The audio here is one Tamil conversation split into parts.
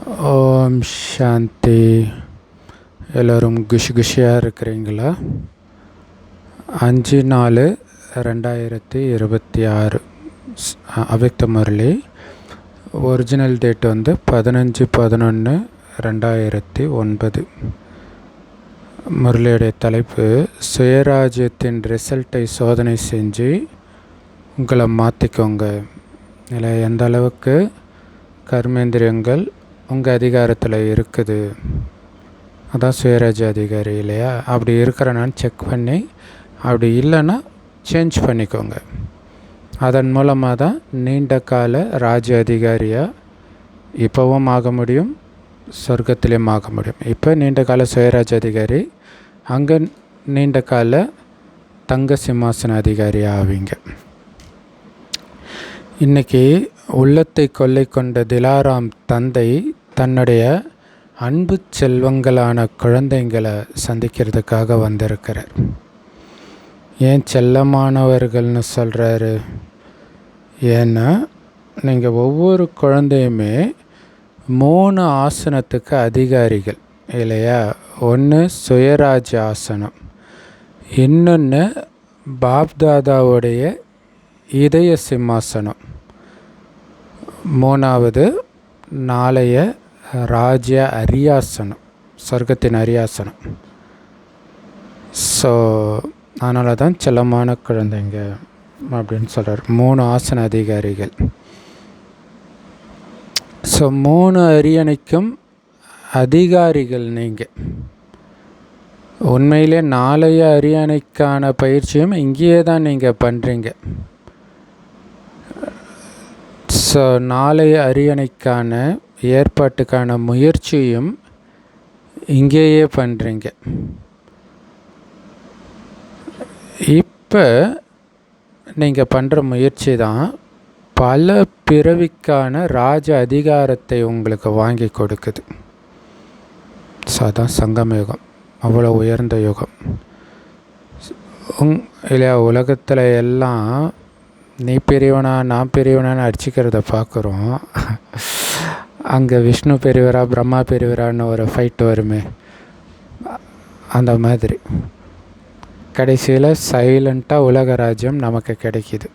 ஓம் சாந்தி. எல்லோரும் குஷியாக இருக்கிறீங்களா? 5/4/2026 அவ்யக்த முரளி. Original date 15/11/2009. முரளியுடைய தலைப்பு சுயராஜ்யத்தின் ரிசல்ட்டை சோதனை செஞ்சு உங்களை மாற்றிக்கோங்க. இல்லை, எந்த அளவுக்கு கர்மேந்திரியங்கள் உங்கள் அதிகாரத்தில் இருக்குது, அதான் சுயராஜ்ய அதிகாரி இல்லையா? அப்படி இருக்கிறனான்னு செக் பண்ணி, அப்படி இல்லைன்னா சேஞ்ச் பண்ணிக்கோங்க. அதன் மூலமாக தான் நீண்ட கால ராஜ்ய அதிகாரியாக இப்போவும் ஆக முடியும், சொர்க்கத்திலையும் ஆக முடியும். இப்போ நீண்ட கால சுயராஜ்ய அதிகாரி, அங்கே நீண்ட கால தங்க சிம்மாசன அதிகாரியாக ஆவீங்க. இன்றைக்கி உள்ளத்தை கொள்ளை கொண்ட திலாராம் தந்தை தன்னுடைய அன்பு செல்வங்களான குழந்தைங்களை சந்திக்கிறதுக்காக வந்திருக்கிறார். ஏன் செல்லமானவர்கள்னு சொல்கிறாரு? ஏன்னா நீங்கள் ஒவ்வொரு குழந்தையுமே 3 ஆசனத்துக்கு அதிகாரிகள் இல்லையா? ஒன்று சுயராஜ்ய ஆசனம், இன்னொன்று பாப்தாதாவுடைய இதய சிம்மாசனம், 3வது நாளைய ராஜ்ய அரியாசனம், சொர்க்கத்தின் அரியாசனம். ஸோ அதனால தான் செல்லமான குழந்தைங்க அப்படின்னு சொல்கிறார். 3 ஆசன அதிகாரிகள். ஸோ 3 அரியணைக்கும் அதிகாரிகள் நீங்கள். உண்மையிலே நாளைய அரியணைக்கான பயிற்சியும் இங்கேயே தான் நீங்கள் பண்ணுறீங்க. ஸோ நாளைய அரியணைக்கான ஏற்பாட்டுக்கான முயற்சியும் இங்கேயே பண்ணுறீங்க. இப்போ நீங்கள் பண்ணுற முயற்சி தான் பல பிறவிக்கான ராஜ அதிகாரத்தை உங்களுக்கு வாங்கி கொடுக்குது. ஸோ அதான் சங்கம யுகம், அவ்வளோ உயர்ந்த யுகம் இல்லையா? உலகத்தில் எல்லாம் நீ பெரியவனா நான் பெரியவனான்னு அடிச்சுக்கிறத பார்க்குறோம். அங்கே விஷ்ணு பெரியவரா பிரம்மா பெரியவரான்னு ஒரு ஃபைட் வருமே, அந்த மாதிரி கடைசியில் சைலண்ட்டாக உலக ராஜ்யம் நமக்கு கிடைக்கிது.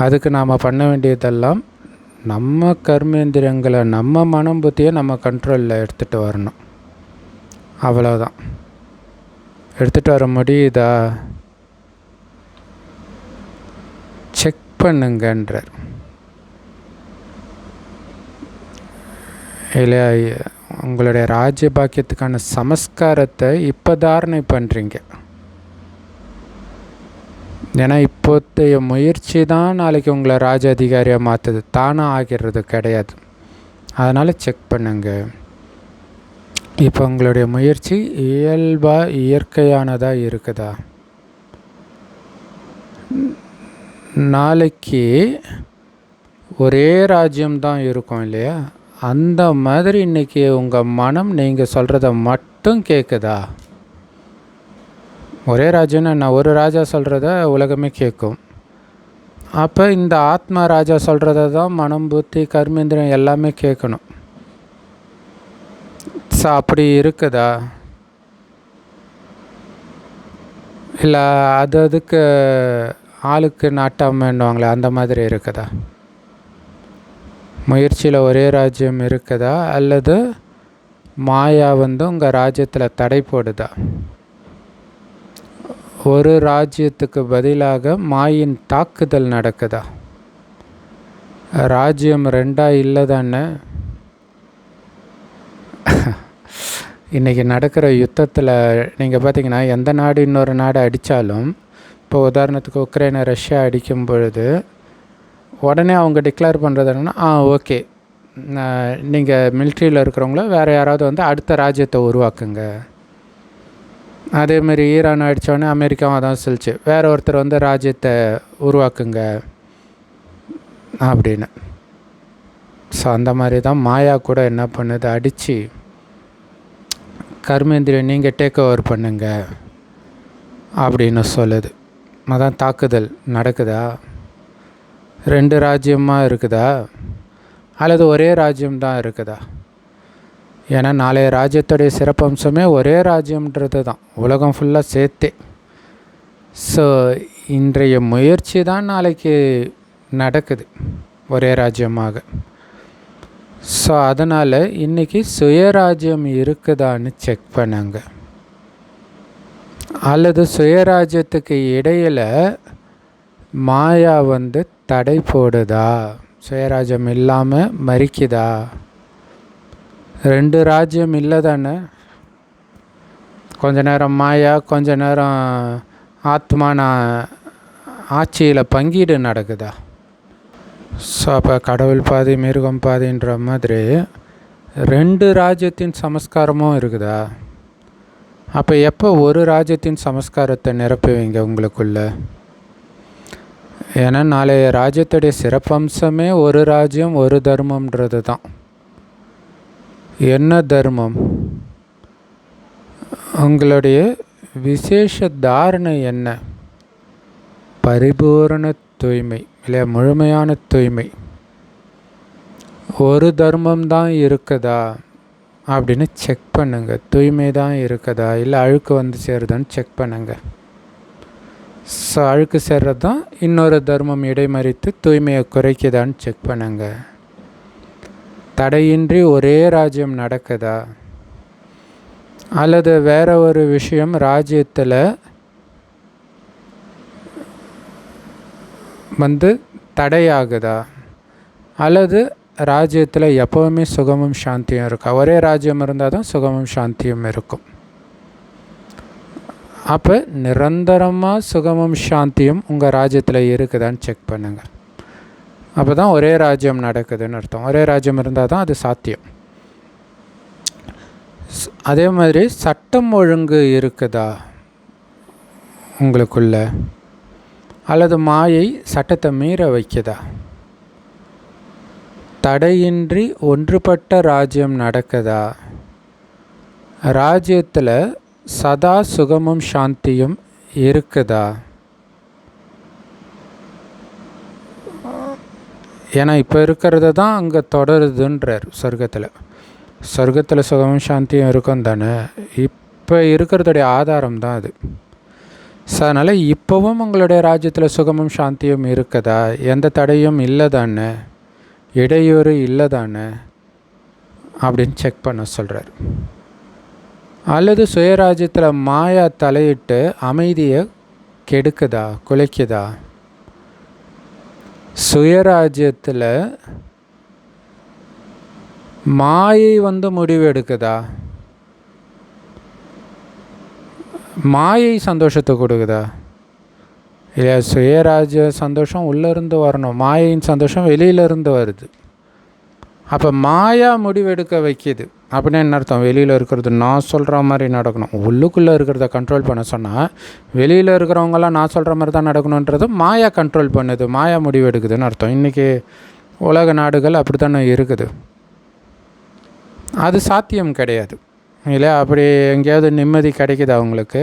அதுக்கு நாம் பண்ண வேண்டியதெல்லாம் நம்ம கர்மேந்திரங்களை, நம்ம மனம் புத்தியை நம்ம கண்ட்ரோலில் எடுத்துகிட்டு வரணும். அவ்வளோதான். எடுத்துகிட்டு வர முடியுதா? செக் பண்ணுங்கன்றார் இல்லையா? உங்களுடைய ராஜ்ய பாக்கியத்துக்கான சமஸ்காரத்தை இப்போ தாரணை பண்ணுறீங்க. ஏன்னா இப்போதைய முயற்சி தான் நாளைக்கு உங்களை ராஜ அதிகாரியாக மாற்றுது, தானாக ஆகிறது கிடையாது. அதனால் செக் பண்ணுங்க. இப்போ உங்களுடைய முயற்சி இயல்பாக இயற்கையானதாக இருக்குதா? நாளைக்கு ஒரே ராஜ்யம்தான் இருக்கும் இல்லையா? அந்த மாதிரி இன்றைக்கி உங்கள் மனம் நீங்கள் சொல்கிறத மட்டும் கேட்குதா? ஒரே ராஜ்யம்னா நான் ஒரு ராஜா சொல்கிறத உலகமே கேட்கும். அப்போ இந்த ஆத்மா ராஜா சொல்கிறத தான் மனம் புத்தி கர்மேந்திரம் எல்லாமே கேட்கணும். ஸோ அப்படி இருக்குதா? இல்லை அதுக்கு ஆளுக்கு நாட்டாமன்னுவாங்களே, அந்த மாதிரி இருக்குதா? முயற்சியில் ஒரே ராஜ்யம் இருக்குதா? அல்லது மாயா உங்கள் ராஜ்யத்தில் தடை போடுதா? ஒரு ராஜ்யத்துக்கு பதிலாக மாயின் தாக்குதல் நடக்குதா? ராஜ்யம் 2 இல்லை தானே? இன்றைக்கி நடக்கிற யுத்தத்தில் நீங்கள் பார்த்தீங்கன்னா, எந்த நாடு இன்னொரு நாடு அடித்தாலும், இப்போ உதாரணத்துக்கு உக்ரைனை ரஷ்யா அடிக்கும் பொழுது உடனே அவங்க டிக்ளேர் பண்ணுறது என்னென்னா, ஓகே, நீங்கள் மிலிட்ரியில் இருக்கிறவங்கள வேறு யாராவது அடுத்த ராஜ்யத்தை உருவாக்குங்க. அதேமாரி ஈரான் அடித்தோடனே அமெரிக்காவும் அதான் சொல்லிச்சு, வேறு ஒருத்தர் ராஜ்யத்தை உருவாக்குங்க அப்படின்னு. ஸோ அந்த மாதிரி தான் மாயா கூட என்ன பண்ணுது, அடித்து கர்மேந்திரியம் நீங்கள் டேக் ஓவர் பண்ணுங்க அப்படின்னு சொல்லுது. அதான் தாக்குதல் நடக்குதா? 2 ராஜ்யமாக இருக்குதா? அல்லது ஒரே ராஜ்யம் தான் இருக்குதா? ஏன்னா நாளைய ராஜ்யத்துடைய சிறப்பம்சமே ஒரே ராஜ்யம்ன்றது தான், உலகம் ஃபுல்லாக சேர்த்தே. ஸோ இன்றைய முயற்சி தான் நாளைக்கு நடக்குது ஒரே ராஜ்யமாக. ஸோ அதனால் இன்றைக்கி சுயராஜ்யம் இருக்குதான்னு செக் பண்ணுங்க. அல்லது சுயராஜ்யத்துக்கு இடையில் மாயா தடை போடுதா, சுயராஜ்யம் இல்லாமல் மறிக்குதா? 2 ராஜ்யம் இல்லை தானே. கொஞ்ச நேரம் மாயா, கொஞ்ச நேரம் ஆத்மான ஆட்சியில் பங்கீடு நடக்குதா? ஸோ அப்போ கடவுள் பாதி மிருகம் பாதின்ற மாதிரி 2 ராஜ்யத்தின் சமஸ்காரமும் இருக்குதா? அப்போ எப்போ ஒரு ராஜ்யத்தின் சமஸ்காரத்தை நிரப்புவீங்க உங்களுக்குள்ள? ஏன்னா நாளைய ராஜ்யத்துடைய சிறப்பம்சமே ஒரு ராஜ்யம் ஒரு தர்மம்ன்றது தான். என்ன தர்மம்? உங்களுடைய விசேஷ தாரணை என்ன? பரிபூரண தூய்மை இல்லையா, முழுமையான தூய்மை. ஒரு தர்மம் தான் இருக்குதா அப்படின்னு செக் பண்ணுங்கள். தூய்மை தான் இருக்குதா, இல்லை அழுக்கு சேருதான்னு செக் பண்ணுங்கள். ஸோ அழுக்கு சேர்றது தான் இன்னொரு தர்மம் இடைமறித்து தூய்மையை குறைக்குதான்னு செக் பண்ணுங்கள். தடையின்றி ஒரே ராஜ்யம் நடக்குதா, அல்லது வேற ஒரு விஷயம் ராஜ்யத்தில் தடையாகுதா, அல்லது ராஜ்யத்தில் எப்போவுமே சுகமும் சாந்தியும் இருக்கா? ஒரே ராஜ்யம் இருந்தால் தான் சுகமும் சாந்தியும் இருக்கும். அப்போ நிரந்தரமாக சுகமும் சாந்தியும் உங்கள் ராஜ்யத்தில் இருக்குதான்னு செக் பண்ணுங்கள். அப்போ தான் ஒரே ராஜ்யம் நடக்குதுன்னு அர்த்தம். ஒரே ராஜ்யம் இருந்தால் தான் அது சாத்தியம். அதே மாதிரி சட்டம் ஒழுங்கு இருக்குதா உங்களுக்குள்ள, அல்லது மாயை சட்டத்தை மீற வைக்குதா? தடையின்றி ஒன்றுபட்ட ராஜ்யம் நடக்குதா? ராஜ்யத்தில் சதா சுகமும் சாந்தியும் இருக்குதா? ஏன்னா இப்போ இருக்கிறது தான் அங்கே தொடருதுன்றார் சொர்க்கத்தில். சொர்க்கத்தில் சுகமும் சாந்தியும் இருக்கும் தானே, இப்போ இருக்கிறதுடைய ஆதாரம் தான் அது. ஸோ அதனால் இப்போவும் உங்களுடைய ராஜ்யத்தில் சுகமும் சாந்தியும் இருக்குதா? எந்த தடையும் இல்லை தானே, இடையூறு இல்லை தானே அப்படின்னு செக் பண்ண சொல்கிறார். அல்லது சுயராஜ்யத்தில் மாயா தலையிட்டு அமைதியை கெடுக்குதா, குலைக்குதா? சுயராஜ்யத்தில் மாயை முடிவு எடுக்குதா? மாயை சந்தோஷத்தை கொடுக்குதா? இல்லையா? சுயராஜ்ய சந்தோஷம் உள்ளேருந்து வரணும், மாயையின் சந்தோஷம் வெளியிலேருந்து வருது. அப்போ மாயா முடிவெடுக்க வைக்கிது அப்படின்னா என்ன அர்த்தம்? வெளியில் இருக்கிறது நான் சொல்கிற மாதிரி நடக்கணும், உள்ளுக்குள்ளே இருக்கிறத கண்ட்ரோல் பண்ண சொன்னால் வெளியில் இருக்கிறவங்களாம் நான் சொல்கிற மாதிரி தான் நடக்கணுன்றது மாயா கண்ட்ரோல் பண்ணுது, மாயா முடிவெடுக்குதுன்னு அர்த்தம். இன்றைக்கி உலக நாடுகள் அப்படி தானே இருக்குது. அது சாத்தியம் கிடையாது இல்லையா? அப்படி எங்கேயாவது நிம்மதி கிடைக்குதா அவங்களுக்கு?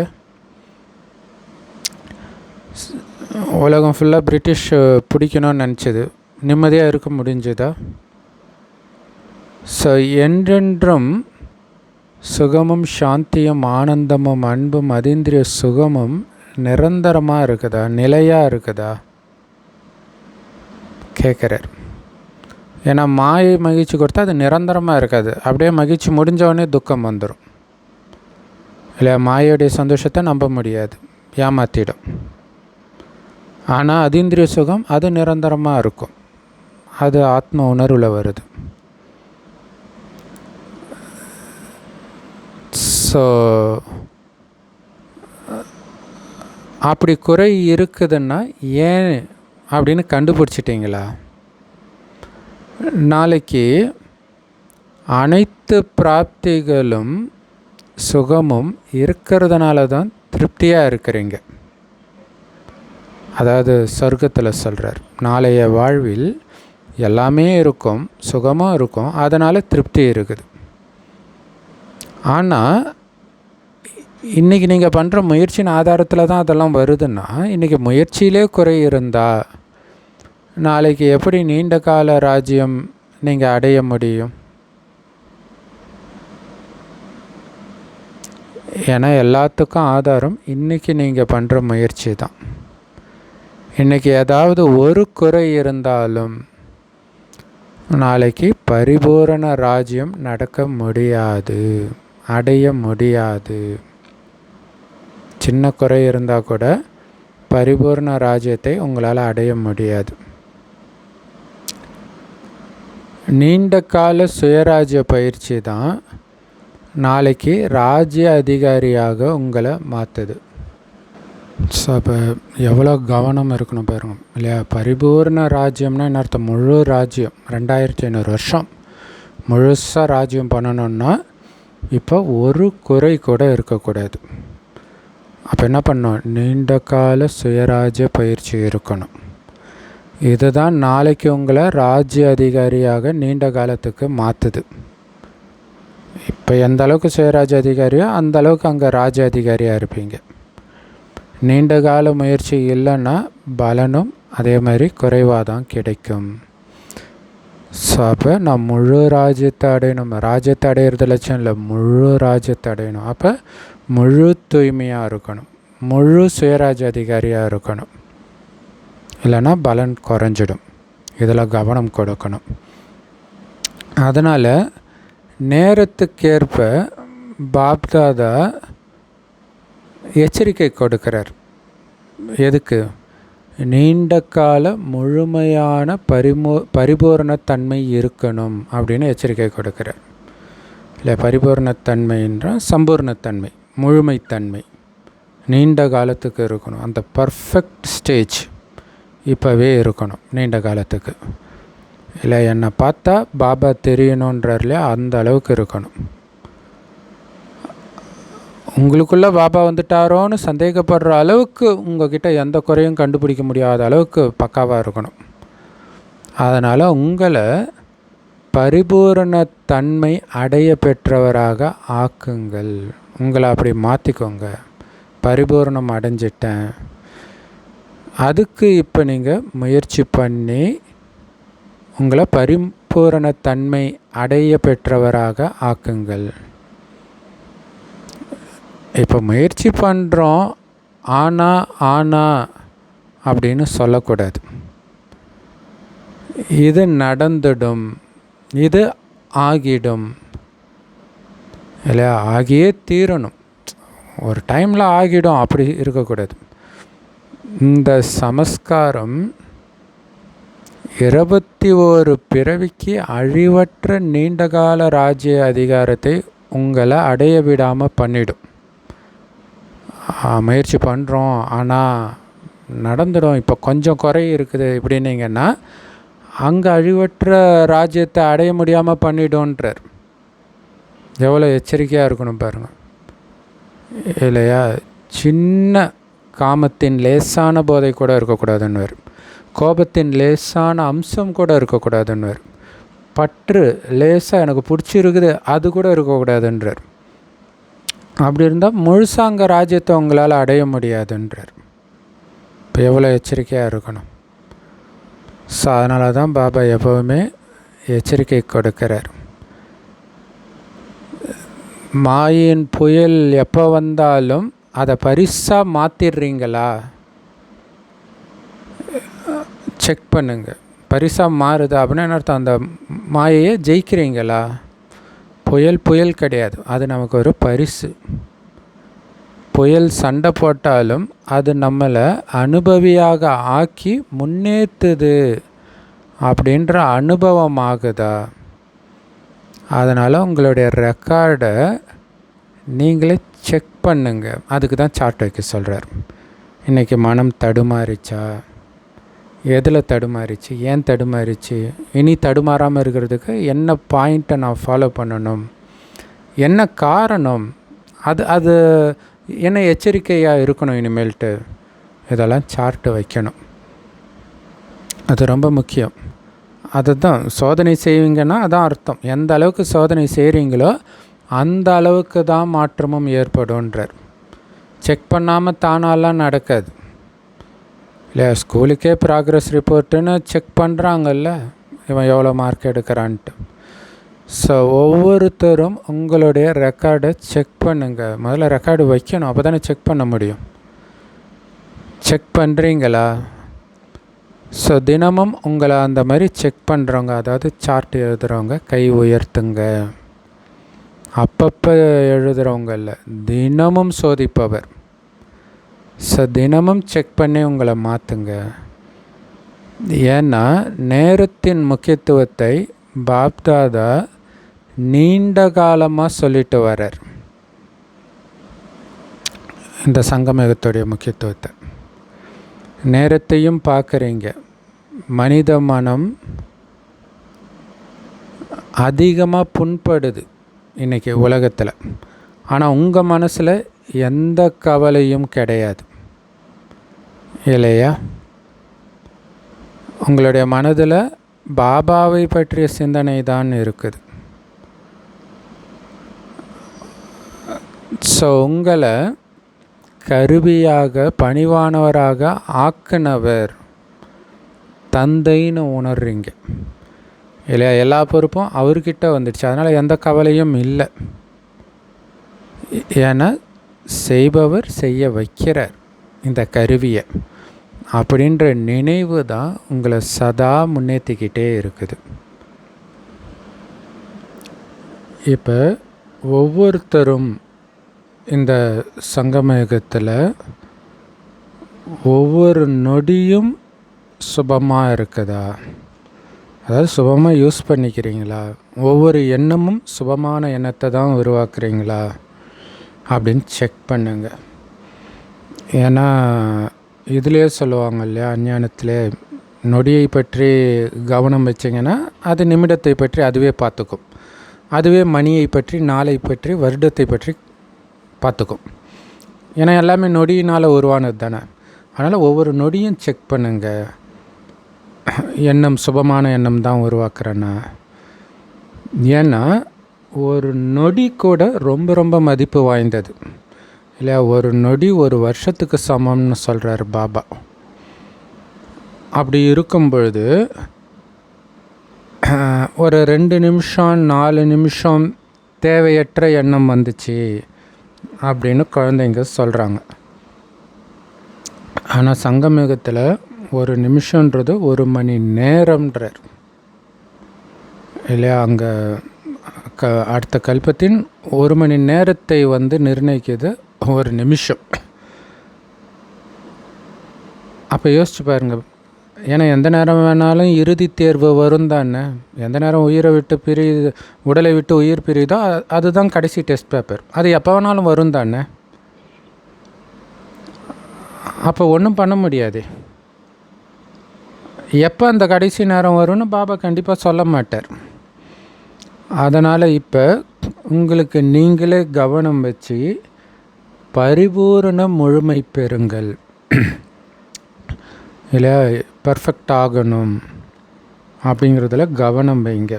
உலகம் ஃபுல்லாக பிரிட்டிஷ் பிடிக்கணும்னு நினச்சிது, நிம்மதியாக இருக்க முடிஞ்சுதா? ஸோ என்றென்றும் சுகமும் சாந்தியும் ஆனந்தமும் அன்பும் அதீந்திரிய சுகமும் நிரந்தரமாக இருக்குதா, நிலையாக இருக்குதா கேட்குறார். ஏன்னா மாயை மகிழ்ச்சி கொடுத்தா அது நிரந்தரமாக இருக்காது, அப்படியே மகிழ்ச்சி முடிஞ்சவொடனே துக்கம் வந்துடும் இல்லையா? மாயையுடைய சந்தோஷத்தை நம்ப முடியாது, ஏமாற்றிடும். ஆனால் அதீந்திரிய சுகம் அது நிரந்தரமாக இருக்கும், அது ஆத்ம உணர்வில் வருது. ஸோ அப்படி குறை இருக்குதுன்னா ஏன் அப்படின்னு கண்டுபிடிச்சிட்டிங்களா? நாளைக்கு அனைத்து பிராப்திகளும் சுகமும் இருக்கிறதுனால தான் திருப்தியாக இருக்கிறீங்க. அதாவது சொர்க்கத்தில் சொல்கிறார், நாளைய வாழ்வில் எல்லாமே இருக்கும், சுகமும் இருக்கும், அதனால் திருப்தி இருக்குது. ஆனால் இன்றைக்கி நீங்கள் பண்ணுற முயற்சியின் ஆதாரத்தில் தான் அதெல்லாம் வருதுன்னா, இன்றைக்கி முயற்சியிலே குறை இருந்தால் நாளைக்கு எப்படி நீண்ட கால ராஜ்யம் நீங்கள் அடைய முடியும்? ஏன்னா எல்லாத்துக்கும் ஆதாரம் இன்றைக்கி நீங்கள் பண்ணுற முயற்சி தான். இன்றைக்கி ஏதாவது ஒரு குறை இருந்தாலும் நாளைக்கு பரிபூரண ராஜ்யம் நடக்க முடியாது, அடைய முடியாது. சின்ன குறை இருந்தால் கூட பரிபூர்ண ராஜ்யத்தை உங்களால் அடைய முடியாது. நீண்ட கால சுயராஜ்ய பயிற்சி தான் நாளைக்கு ராஜ்ய அதிகாரியாக உங்களை மாற்றுது. ஸோ அப்போ எவ்வளோ கவனம் இருக்கணும் பாருங்க இல்லையா? பரிபூர்ண ராஜ்யம்னா என்ன அர்த்தம்? முழு ராஜ்யம் 2500 வருஷம் முழுசாக ராஜ்யம் பண்ணணுன்னா இப்போ ஒரு குறை கூட இருக்கக்கூடாது. அப்போ என்ன பண்ணணும்? நீண்ட கால சுயராஜ்ய பயிற்சி இருக்கணும். இதுதான் நாளைக்கு உங்களை ராஜ்ய அதிகாரியாக நீண்ட காலத்துக்கு மாற்றுது. இப்போ எந்த அளவுக்கு சுயராஜ்ய அதிகாரியோ அந்த அளவுக்கு அங்கே ராஜ்ய அதிகாரியாக இருப்பீங்க. நீண்ட கால முயற்சி இல்லைன்னா பலனும் அதே மாதிரி குறைவாக தான் கிடைக்கும். ஸோ அப்போ நான் முழு ராஜ்யத்தை அடையணும். ராஜ்யத்தை அடையிறது லட்சம் இல்லை, முழு ராஜ்யத்தை அடையணும். அப்போ முழு தூய்மையாக இருக்கணும், முழு சுயராஜ்ய அதிகாரியாக இருக்கணும். இல்லைன்னா பலன் குறைஞ்சிடும். இதில் கவனம் கொடுக்கணும். அதனால் நேரத்துக்கேற்ப பாப்தாதா எச்சரிக்கை கொடுக்கிறார். எதுக்கு? நீண்ட கால முழுமையான பரிபூரணத்தன்மை இருக்கணும் அப்படின்னு எச்சரிக்கை கொடுக்கிறார். இல்லை, பரிபூரணத்தன்மைன்ற சம்பூர்ணத்தன்மை, முழுமைத்தன்மை நீண்ட காலத்துக்கு இருக்கணும். அந்த பர்ஃபெக்ட் ஸ்டேஜ் இப்போவே இருக்கணும் நீண்ட காலத்துக்கு. இல்லை, என்னை பார்த்தா பாபா தெரியணுன்றார்லையா, அந்த அளவுக்கு இருக்கணும். உங்களுக்குள்ளே பாபா வந்துட்டாரோன்னு சந்தேகப்படுற அளவுக்கு உங்கள்கிட்ட எந்த குறையும் கண்டுபிடிக்க முடியாத அளவுக்கு பக்காவாக இருக்கணும். அதனால் உங்களை பரிபூரணத்தன்மை அடைய பெற்றவராக ஆக்குங்கள். உங்களை அப்படி மாற்றிக்கோங்க. பரிபூரணம் அடைஞ்சிட்டேன், அதுக்கு இப்போ நீங்கள் முயற்சி பண்ணி உங்களை பரிபூரணத்தன்மை அடைய பெற்றவராக ஆக்குங்கள். இப்போ முயற்சி பண்ணுறோம், ஆனா அப்படின்னு சொல்லக்கூடாது. இது நடந்துடும், இது ஆகிடும், இல்லையா? ஆகியே தீரணும். ஒரு டைமில் ஆகிடும் அப்படி இருக்கக்கூடாது. இந்த சமஸ்காரம் 21 பிறவிக்கு அழிவற்ற நீண்டகால ராஜ்ய அதிகாரத்தை உங்களை அடைய விடாமல் பண்ணிடும். முயற்சி பண்ணுறோம் ஆனால் நடந்துடும், இப்போ கொஞ்சம் குறை இருக்குது இப்படின்னீங்கன்னா அங்கே அழிவற்ற ராஜ்யத்தை அடைய முடியாமல் பண்ணிடும்ன்றார். எவ்வளோ எச்சரிக்கையாக இருக்கணும் பாருங்கள், இல்லையா? சின்ன காமத்தின் லேசான போதை கூட இருக்கக்கூடாதுன்னுவார். கோபத்தின் லேசான அம்சம் கூட இருக்கக்கூடாதுன்னுவார். பற்று லேசாக எனக்கு பிடிச்சிருக்குது அது கூட இருக்கக்கூடாதுன்றார். அப்படி இருந்தால் முழுசாங்க ராஜ்யத்தை உங்களால் அடைய முடியாதுன்றார். இப்போ எவ்வளோ எச்சரிக்கையாக இருக்கணும். ஸோ அதனால தான் பாபா எப்போவுமே எச்சரிக்கை கொடுக்கிறார். மாயின் புயல் எப்போ வந்தாலும் அதை பரிசாக மாற்றிடுறீங்களா செக் பண்ணுங்க. பரிசாக மாறுதா அப்படின்னா என்ன அர்த்தம்? அந்த மாயையை ஜெயிக்கிறீங்களா? புயல் கிடையாது, அது நமக்கு ஒரு பரிசு. புயல் சண்டை போட்டாலும் அது நம்மளை அனுபவியாக ஆக்கி முன்னேற்றுது அப்படின்ற அனுபவம் ஆகுதா? அதனால் உங்களுடைய ரெக்கார்டை நீங்களே செக் பண்ணுங்க. அதுக்கு தான் சார்ட் வைக்க சொல்கிறார். இன்றைக்கி மனம் தடுமாறிச்சா? எதில் தடுமாறிச்சு? ஏன் தடுமாறிச்சு? இனி தடுமாறாமல் இருக்கிறதுக்கு என்ன பாயிண்ட்டை நான் ஃபாலோ பண்ணணும்? என்ன காரணம்? அது என்ன எச்சரிக்கையாக இருக்கணும் இனிமேல்ட்டு? இதெல்லாம் சார்ட்டு வைக்கணும். அது ரொம்ப முக்கியம். அதுதான் சோதனை செய்வீங்கன்னா அதான் அர்த்தம். எந்த அளவுக்கு சோதனை செய்கிறீங்களோ அந்த அளவுக்கு தான் மாற்றமும் ஏற்படும்ன்றார். செக் பண்ணாமல் தானாலாம் நடக்காது இல்லையா? ஸ்கூலுக்கே ப்ராக்ரஸ் ரிப்போர்ட்டுன்னு செக் பண்ணுறாங்கல்ல, இவன் எவ்வளோ மார்க் எடுக்கிறான்ட்டு. ஸோ ஒவ்வொருத்தரும் உங்களுடைய ரெக்கார்டை செக் பண்ணுங்கள். முதல்ல ரெக்கார்டு வைக்கணும், அப்போ தானே செக் பண்ண முடியும். செக் பண்ணுறீங்களா? ஸோ தினமும் உங்களை அந்த மாதிரி செக் பண்ணுறவங்க, அதாவது சார்ட் எழுதுகிறவங்க கை உயர்த்துங்க. அப்பப்போ எழுதுகிறவங்க இல்லை, தினமும் சோதிப்பவர். ஸோ தினமும் செக் பண்ணி உங்களை மாற்றுங்க. ஏன்னா நேரத்தின் முக்கியத்துவத்தை பாப்தாதா நீண்ட காலமாக சொல்லிட்டு வர்றார். இந்த சங்கமயுகத்துடைய முக்கியத்துவத்தை நேரத்தையும் பார்க்குறீங்க. மனித மனம் அதிகமாக புண்படுது இன்றைக்கி உலகத்தில். ஆனால் உங்கள் மனசில் எந்த கவலையும் கிடையாது இல்லையா? உங்களுடைய மனதில் பாபாவை பற்றிய சிந்தனை தான் இருக்குது. ஸோ உங்களை கருவியாக பணிவானவராக ஆக்குனவர் தந்தைன்னு உணர்றீங்க இல்லையா? எல்லா பொறுப்பும் அவர்கிட்ட வந்துடுச்சு. அதனால் எந்த கவலையும் இல்லை. ஏன்னா செய்பவர் செய்ய வைக்கிறார் இந்த கருவியை. அப்படின்ற நினைவு தான் உங்களை சதா முன்னேற்றிக்கிட்டே இருக்குது. இப்போ ஒவ்வொருத்தரும் இந்த சங்கமயுகத்தில் ஒவ்வொரு நொடியும் சுபமாக இருக்குதா, அதாவது சுபமாக யூஸ் பண்ணிக்கிறீங்களா? ஒவ்வொரு எண்ணமும் சுபமான எண்ணத்தை தான் உருவாக்குறீங்களா அப்படின்னு செக் பண்ணுங்க. ஏன்னா இதிலே சொல்லுவாங்க இல்லையா, அஞ்ஞானத்திலே நொடியை பற்றி கவனம் வச்சிங்கன்னா அது நிமிடத்தை பற்றி அதுவே பார்த்துக்கும். அதுவே மணியை பற்றி, நாளை பற்றி, வருடத்தை பற்றி பார்த்துக்கும். ஏன்னா எல்லாமே நொடியினால் உருவானது தானே. அதனால் ஒவ்வொரு நொடியும் செக் பண்ணுங்க. எண்ணம் சுபமான எண்ணம் தான் உருவாக்குறேன்னா. ஏன்னா ஒரு நொடி கூட ரொம்ப ரொம்ப மதிப்பு வாய்ந்தது இல்லையா? ஒரு நொடி ஒரு வருஷத்துக்கு சமம்னு சொல்கிறார் பாபா. அப்படி இருக்கும் பொழுது ஒரு 2 நிமிஷம் 4 நிமிஷம் தேவையற்ற எண்ணம் வந்துச்சு அப்படின்னு குழந்தைங்க சொல்கிறாங்க. ஆனால் சங்கமயுகத்தில் ஒரு நிமிஷன்றது 1 மணி நேரம்ன்றார் இல்லையா? அங்கே அடுத்த கல்பத்தின் 1 மணி நேரத்தை நிர்ணயிக்குது 1 நிமிஷம். அப்போ யோசிச்சு பாருங்கள். ஏன்னா எந்த நேரம் வேணாலும் இறுதி தேர்வு வரும் தானே. எந்த நேரம் உயிரை விட்டு பிரியுது, உடலை விட்டு உயிர் பிரியுதோ அதுதான் கடைசி டெஸ்ட் பேப்பர். அது எப்போ வேணாலும் வரும் தானே. அப்போ ஒன்றும் பண்ண முடியாது. எப்போ அந்த கடைசி நேரம் வரும்னு பாபா கண்டிப்பாக சொல்ல மாட்டார். அதனால் இப்போ உங்களுக்கு நீங்களே கவனம் வச்சு பரிபூரண முழுமை பெறுங்கள் இல்லையா? பர்ஃபெக்ட் ஆகணும் அப்படிங்கிறதுல கவனம் வைங்க.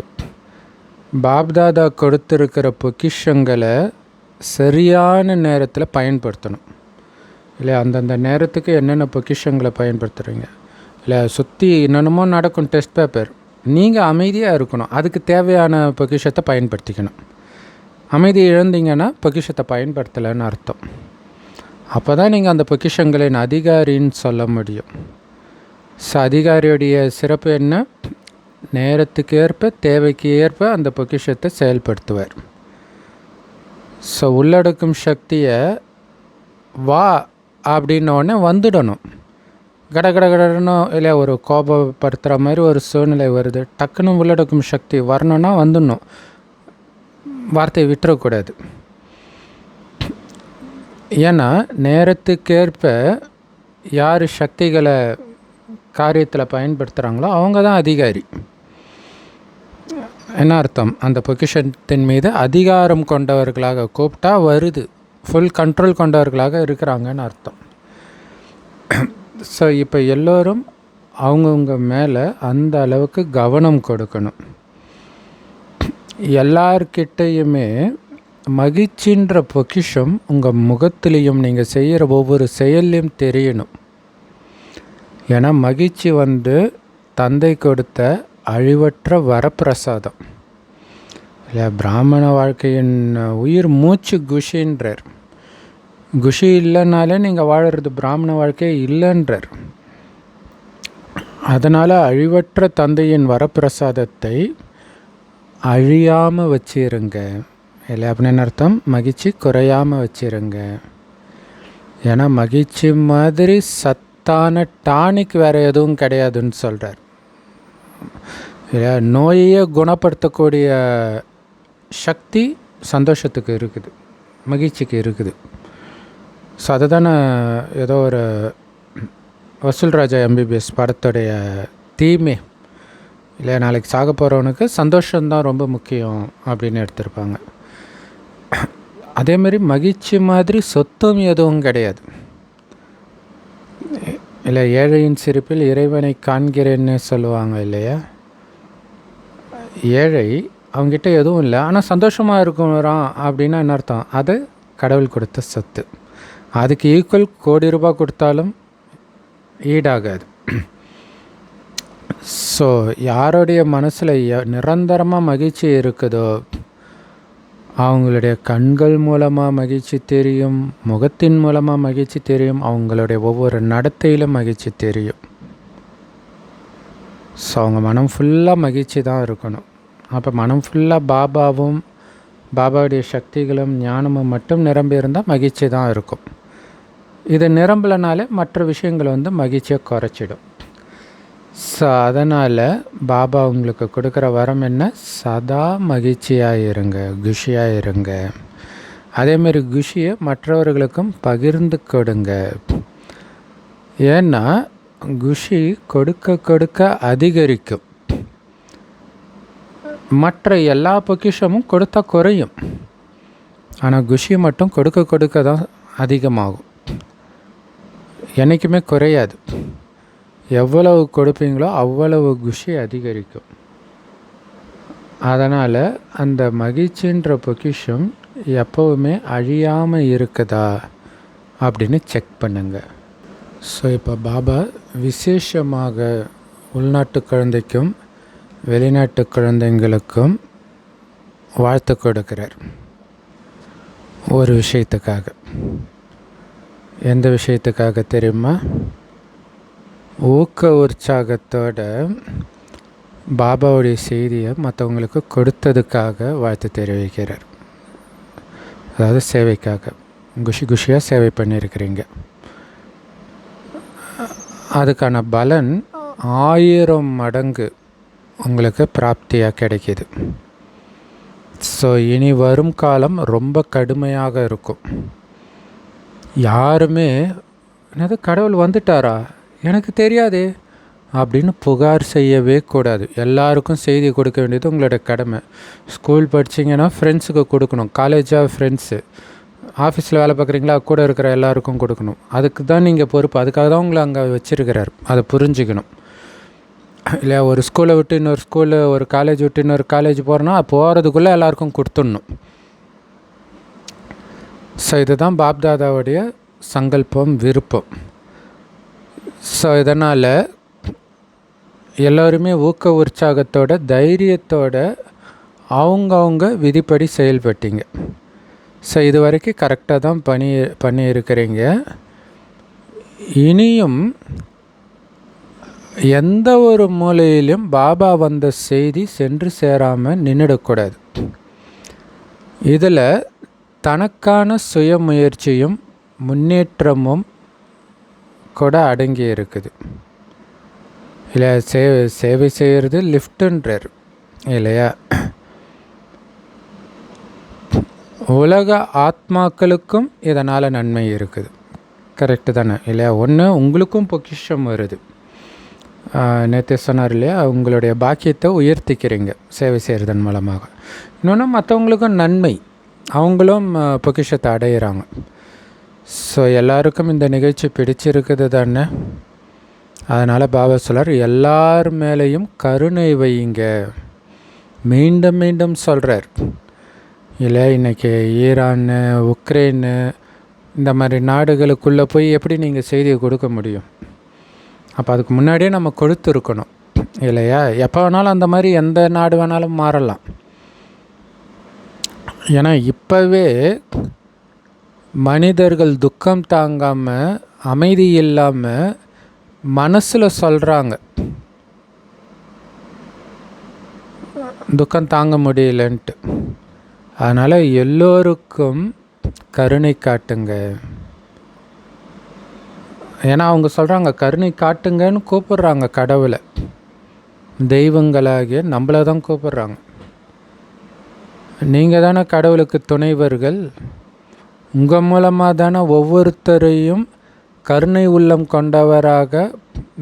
பாப்தாதா கொடுத்துருக்கிற பொக்கிஷங்களை சரியான நேரத்தில் பயன்படுத்தணும் இல்லையா? அந்தந்த நேரத்துக்கு என்னென்ன பொக்கிஷங்களை பயன்படுத்துகிறீங்க இல்லை? சுற்றி என்னென்னமோ நடக்கும் டெஸ்ட் பேப்பர். நீங்கள் அமைதியாக இருக்கணும். அதுக்கு தேவையான பொக்கிஷத்தை பயன்படுத்திக்கணும். அமைதி இழந்தீங்கன்னா பொக்கிஷத்தை பயன்படுத்தலைன்னு அர்த்தம். அப்போ தான் நீங்கள் அந்த பொக்கிஷங்களின் அதிகாரின்னு சொல்ல முடியும். ஸோ அதிகாரியுடைய சிறப்பு என்ன? நேரத்துக்கு ஏற்ப, தேவைக்கு ஏற்ப அந்த பொக்கிஷத்தை செயல்படுத்துவார். ஸோ உள்ளடக்கும் சக்தியை வா அப்படின்னோடனே வந்துடணும். கடன்னு இல்லையா? ஒரு கோபப்படுத்துகிற மாதிரி ஒரு சூழ்நிலை வருது, டக்குன்னு உள்ளடக்கும் சக்தி வரணுன்னா வந்துடணும். வார்த்தையை விட்டுறக்கூடாது. ஏன்னா நேரத்துக்கேற்ப யார் சக்திகளை காரியத்தில் பயன்படுத்துகிறாங்களோ அவங்க தான் அதிகாரி. என்ன அர்த்தம்? அந்த பொக்கிஷத்தின் மீது அதிகாரம் கொண்டவர்களாக கூப்பிட்டா வருது, ஃபுல் கண்ட்ரோல் கொண்டவர்களாக இருக்கிறாங்கன்னு அர்த்தம். ஸோ இப்போ எல்லோரும் அவங்கவுங்க மேலே அந்த அளவுக்கு கவனம் கொடுக்கணும். எல்லார்கிட்டையுமே மகிழ்ச்சின்ற பொக்கிஷம் உங்கள் முகத்திலையும் நீங்கள் செய்கிற ஒவ்வொரு செயல்லையும் தெரியணும். ஏன்னா மகிழ்ச்சி தந்தை கொடுத்த அழிவற்ற வரப்பிரசாதம் இல்லையா. பிராமண வாழ்க்கையின் உயிர் மூச்சு குஷின்றார். குஷி இல்லைனாலே நீங்கள் வாழறது பிராமண வாழ்க்கையே இல்லைன்றார். அதனால் அழிவற்ற தந்தையின் வரப்பிரசாதத்தை அழியாமல் வச்சிருங்க இல்லை. அப்படின்னு அர்த்தம், மகிழ்ச்சி குறையாமல் வச்சிருங்க. ஏன்னா மகிழ்ச்சி மாதிரி சத்தான டானிக் வேறு எதுவும் கிடையாதுன்னு சொல்கிறார். இல்லையா, நோயையே குணப்படுத்தக்கூடிய சக்தி சந்தோஷத்துக்கு இருக்குது, மகிழ்ச்சிக்கு இருக்குது. ஸோ அதை தானே ஏதோ ஒரு வசூல் ராஜா எம்பிபிஎஸ் படத்துடைய தீமே இல்லை, நாளைக்கு சாக போகிறவனுக்கு சந்தோஷம்தான் ரொம்ப முக்கியம் அப்படின்னு எடுத்திருப்பாங்க. அதேமாரி மகிழ்ச்சி மாதிரி சொத்தும் எதுவும் கிடையாது இல்லை. ஏழையின் சிரிப்பில் இறைவனை காண்கிறேன்னு சொல்லுவாங்க இல்லையா. ஏழை அவங்ககிட்ட எதுவும் இல்லை, ஆனால் சந்தோஷமாக இருக்கிறான் அப்படின்னா என்ன அர்த்தம்? அது கடவுள் கொடுத்த சொத்து. அதுக்கு ஈக்குவல் கோடி ரூபாய் கொடுத்தாலும் ஈடாகாது. ஸோ யாருடைய மனசில் நிரந்தரமாக மகிழ்ச்சி இருக்குதோ அவங்களுடைய கண்கள் மூலமாக மகிழ்ச்சி தெரியும், முகத்தின் மூலமாக மகிழ்ச்சி தெரியும், அவங்களுடைய ஒவ்வொரு நடத்தையிலும் மகிழ்ச்சி தெரியும். ஸோ அவங்க மனம் ஃபுல்லாக மகிழ்ச்சி தான் இருக்கணும். அப்போ மனம் ஃபுல்லாக பாபாவும் பாபாவுடைய சக்திகளும் ஞானமும் மட்டும் நிரம்பி இருந்தால் மகிழ்ச்சி தான் இருக்கும். இது நிரம்பலைனாலே மற்ற விஷயங்கள் மகிழ்ச்சியை குறைச்சிடும். ஸோ அதனால் பாபா உங்களுக்கு கொடுக்குற வரம் என்ன? சதா மகிழ்ச்சியாக இருங்க, குஷியாக இருங்க. அதேமாரி குஷியை மற்றவர்களுக்கும் பகிர்ந்து கொடுங்க. ஏன்னா குஷி கொடுக்க கொடுக்க அதிகரிக்கும். மற்ற எல்லா பொக்கிஷமும் கொடுத்தா குறையும், ஆனால் குஷி மட்டும் கொடுக்க கொடுக்க தான் அதிகமாகும், என்றைக்குமே குறையாது. எவ்வளவு கொடுப்பீங்களோ அவ்வளவு குஷி அதிகரிக்கும். அதனால் அந்த மகிழ்ச்சின்ற பொக்கிஷம் எப்போவுமே அழியாமல் இருக்குதா அப்படின்னு செக் பண்ணுங்கள். ஸோ இப்போ பாபா விசேஷமாக உள்நாட்டு குழந்தைக்கும் வெளிநாட்டு குழந்தைங்களுக்கும் வாழ்த்து கொடுக்கிறார் ஒரு விஷயத்துக்காக. எந்த விஷயத்துக்காக தெரியுமா? ஊக்க உற்சாகத்தோட பாபாவுடைய செய்தியை மற்றவங்களுக்கு கொடுத்ததுக்காக வாழ்த்து தெரிவிக்கிறார். அதாவது சேவைக்காக குஷியாக சேவை பண்ணியிருக்கிறீங்க. அதுக்கான பலன் 1000 மடங்கு உங்களுக்கு பிராப்தியாக கிடைக்கிது. ஸோ இனி வரும் காலம் ரொம்ப கடுமையாக இருக்கும். யாருமே என்னது கடவுள் வந்துட்டாரா எனக்கு தெரியாதே அப்படின்னு புகார் செய்யவே கூடாது. எல்லாருக்கும் செய்தி கொடுக்க வேண்டியது உங்களோட கடமை. ஸ்கூல் படிச்சிங்கன்னா ஃப்ரெண்ட்ஸுக்கு கொடுக்கணும், காலேஜாக ஃப்ரெண்ட்ஸு, ஆஃபீஸில் வேலை பார்க்குறீங்களா கூட இருக்கிற எல்லாருக்கும் கொடுக்கணும். அதுக்கு தான் நீங்கள் பொறுப்பு. அதுக்காக தான் உங்களை அங்கே வச்சுருக்கிறார். அதை புரிஞ்சுக்கணும் இல்லையா. ஒரு ஸ்கூலை விட்டு இன்னொரு ஸ்கூலு, ஒரு காலேஜ் விட்டு இன்னொரு காலேஜ் போகிறோன்னா போகிறதுக்குள்ளே எல்லாருக்கும் கொடுத்துடணும். ஸோ இதுதான் பாப்தாதாவுடைய சங்கல்பம், விருப்பம். ஸோ இதனால் எல்லோருமே ஊக்க உற்சாகத்தோட தைரியத்தோட அவங்கவுங்க விதிப்படி செயல்பட்டீங்க. ஸோ இது வரைக்கும் கரெக்டாக தான் பண்ணியிருக்கிறீங்க. இனியும் எந்த ஒரு மூலையிலும் பாபா வந்த செய்தி சென்று சேராமல் நின்றுடக்கூடாது. இதில் தனக்கான சுயமுயற்சியும் முன்னேற்றமும் கூட அடங்கி இருக்குது இல்லை. சேவை செய்கிறது லிஃப்ட்டுன்றார் இல்லையா. உலக ஆத்மாக்களுக்கும் இதனால் நன்மை இருக்குது, கரெக்டு தானே இல்லையா. ஒன்று உங்களுக்கும் பொக்கிஷம் வருது. நேற்று சொன்னார் இல்லையா, உங்களுடைய பாக்கியத்தை உயர்த்திக்கிறீங்க சேவை செய்கிறதன் மூலமாக. இன்னொன்று மற்றவங்களுக்கும் நன்மை, அவங்களும் பொக்கிஷத்தை அடையிறாங்க. ஸோ எல்லாருக்கும் இந்த நிகழ்ச்சி பிடிச்சிருக்குது தானே. அதனால் பாபா சொல்லார், எல்லார் மேலேயும் கருணை வையுங்க. மீண்டும் மீண்டும் சொல்கிறார் இல்லை. இன்றைக்கி ஈரான், உக்ரைனு இந்த மாதிரி நாடுகளுக்குள்ளே போய் எப்படி நீங்கள் செய்தியை கொடுக்க முடியும்? அப்போ அதுக்கு முன்னாடியே நம்ம கொடுத்துருக்கணும். இல்லையா? எப்போ வேணாலும் அந்த மாதிரி எந்த நாடு வேணாலும் மாறலாம். ஏன்னா இப்போவே மனிதர்கள் துக்கம் தாங்காமல், அமைதி இல்லாமல் மனசில் சொல்கிறாங்க, துக்கம் தாங்க முடியலன்ட்டு. அதனால் எல்லோருக்கும் கருணை காட்டுங்க. ஏன்னா அவங்க சொல்கிறாங்க, கருணை காட்டுங்கன்னு கூப்பிட்றாங்க கடவுளை. தெய்வங்களாகிய நம்மளை தான் கூப்பிட்றாங்க. நீங்கள் தானே கடவுளுக்கு துணைவர்கள். உங்கள் மூலமாக தானே ஒவ்வொருத்தரையும் கருணை உள்ளம் கொண்டவராக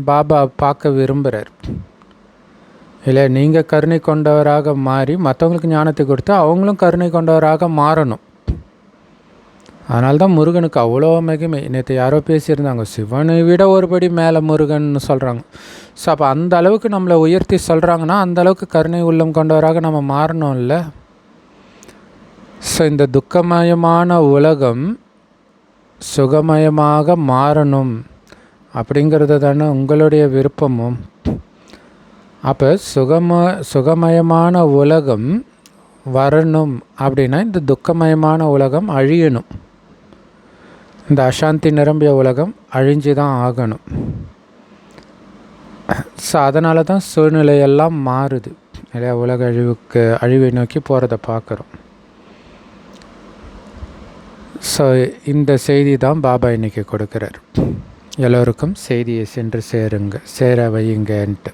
பாபா பார்க்க விரும்புகிறார். இல்லை, நீங்கள் கருணை கொண்டவராக மாறி மற்றவங்களுக்கு ஞானத்தை கொடுத்து அவங்களும் கருணை கொண்டவராக மாறணும். அதனால தான் முருகனுக்கு அவ்வளோ மகிமை. நேற்று யாரோ பேசியிருந்தாங்க, சிவனை விட ஒருபடி மேலே முருகன் சொல்கிறாங்க. ஸோ அப்போ அந்த அளவுக்கு நம்மளை உயர்த்தி சொல்கிறாங்கன்னா அந்த அளவுக்கு கருணை உள்ளம் கொண்டவராக நம்ம மாறணும்ல. ஸோ இந்த துக்கமயமான உலகம் சுகமயமாக மாறணும் அப்படிங்கிறது தானே உங்களுடைய விருப்பமும். அப்போ சுகமயமான உலகம் வரணும் அப்படின்னா இந்த துக்கமயமான உலகம் அழியணும். இந்த அசாந்தி நிரம்பிய உலகம் அழிஞ்சு தான் ஆகணும். ஸோ அதனால தான் சூழ்நிலையெல்லாம் மாறுது இல்லையா? உலக அழிவை நோக்கி போகிறத பார்க்குறோம். ஸோ இந்த செய்தி தான் பாபா இன்றைக்கி கொடுக்குறார். எல்லோருக்கும் செய்தியை சென்று சேர வையுங்கன்ட்டு.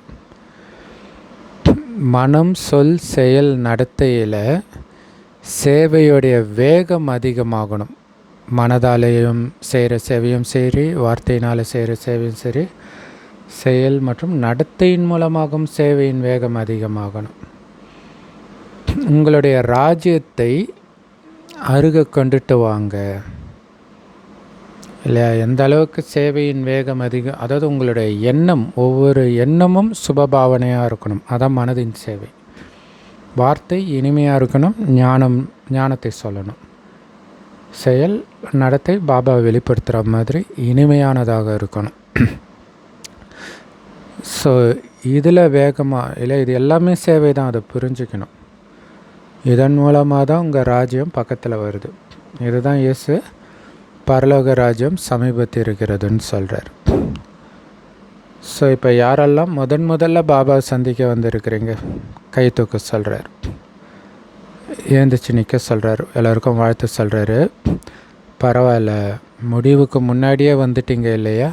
மனம், சொல், செயல், நடத்தையில் சேவையுடைய வேகம் அதிகமாகணும். மனதாலேயும் செய்கிற சேவையும் சரி, வார்த்தையினால் செய்கிற சேவையும் சரி, செயல் மற்றும் நடத்தையின் மூலமாகவும் சேவையின் வேகம் அதிகமாகணும். உங்களுடைய ராஜ்யத்தை அருக கொண்டுட்டு வாங்க இல்லையா? எந்த அளவுக்கு சேவையின் வேகம் அதிகம், அதாவது உங்களுடைய எண்ணம், ஒவ்வொரு எண்ணமும் சுபபாவனையாக இருக்கணும். அதான் மனதின் சேவை. வார்த்தை இனிமையாக இருக்கணும், ஞானத்தை சொல்லணும். செயல், நடத்தை பாபா வெளிப்படுத்துகிற மாதிரி இனிமையானதாக இருக்கணும். ஸோ இதில் வேகமாக இல்லை, இது எல்லாமே சேவை தான், அதை புரிஞ்சுக்கணும். இதன் மூலமாக தான் உங்கள் ராஜ்யம் பக்கத்தில் வருது. இதுதான் இயேசு பரலோக ராஜ்யம் சமீபத்தில் இருக்கிறதுன்னு சொல்கிறார். ஸோ இப்போ யாரெல்லாம் முதல்ல பாபா சந்திக்க வந்திருக்கிறீங்க, கை தூக்க சொல்கிறார், ஏந்திச்சு நிற்க சொல்கிறார், எல்லோருக்கும் வாழ்த்து சொல்கிறாரு. பரவாயில்ல, முடிவுக்கு முன்னாடியே வந்துட்டீங்க இல்லையா?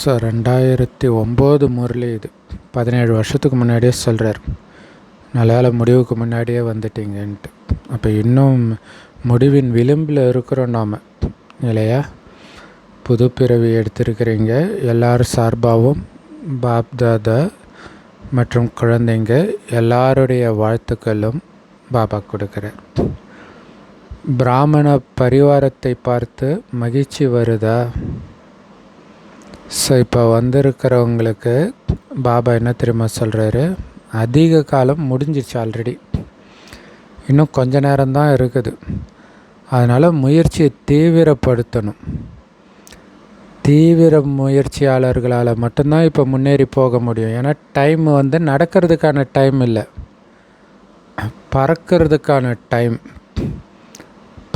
ஸோ 2009 முரளி இது, 17 வருஷத்துக்கு முன்னாடியே சொல்கிறார், நல்ல முடிவுக்கு முன்னாடியே வந்துட்டீங்கன்ட்டு. அப்போ இன்னும் முடிவின் விளிம்பில் இருக்கிறோம் நாம் இல்லையா? புது பிறவி எடுத்திருக்கிறீங்க. எல்லாரும் சார்பாகவும் பாப்தாதா மற்றும் குழந்தைங்க எல்லாருடைய வாழ்த்துக்களும் பாபா கொடுக்குறார். பிராமண பரிவாரத்தை பார்த்து மகிழ்ச்சி வருதா? ஸோ இப்போ வந்திருக்கிறவங்களுக்கு பாபா என்ன தெரியுமா சொல்கிறாரு? அதிக காலம் முடிஞ்சிச்சு ஆல்ரெடி, இன்னும் கொஞ்ச நேரம்தான் இருக்குது. அதனால் முயற்சியை தீவிரப்படுத்தணும். தீவிர முயற்சியாளர்களால் மட்டும்தான் இப்போ முன்னேறி போக முடியும். ஏன்னா டைம் நடக்கிறதுக்கான டைம் இல்லை, பறக்கிறதுக்கான டைம்.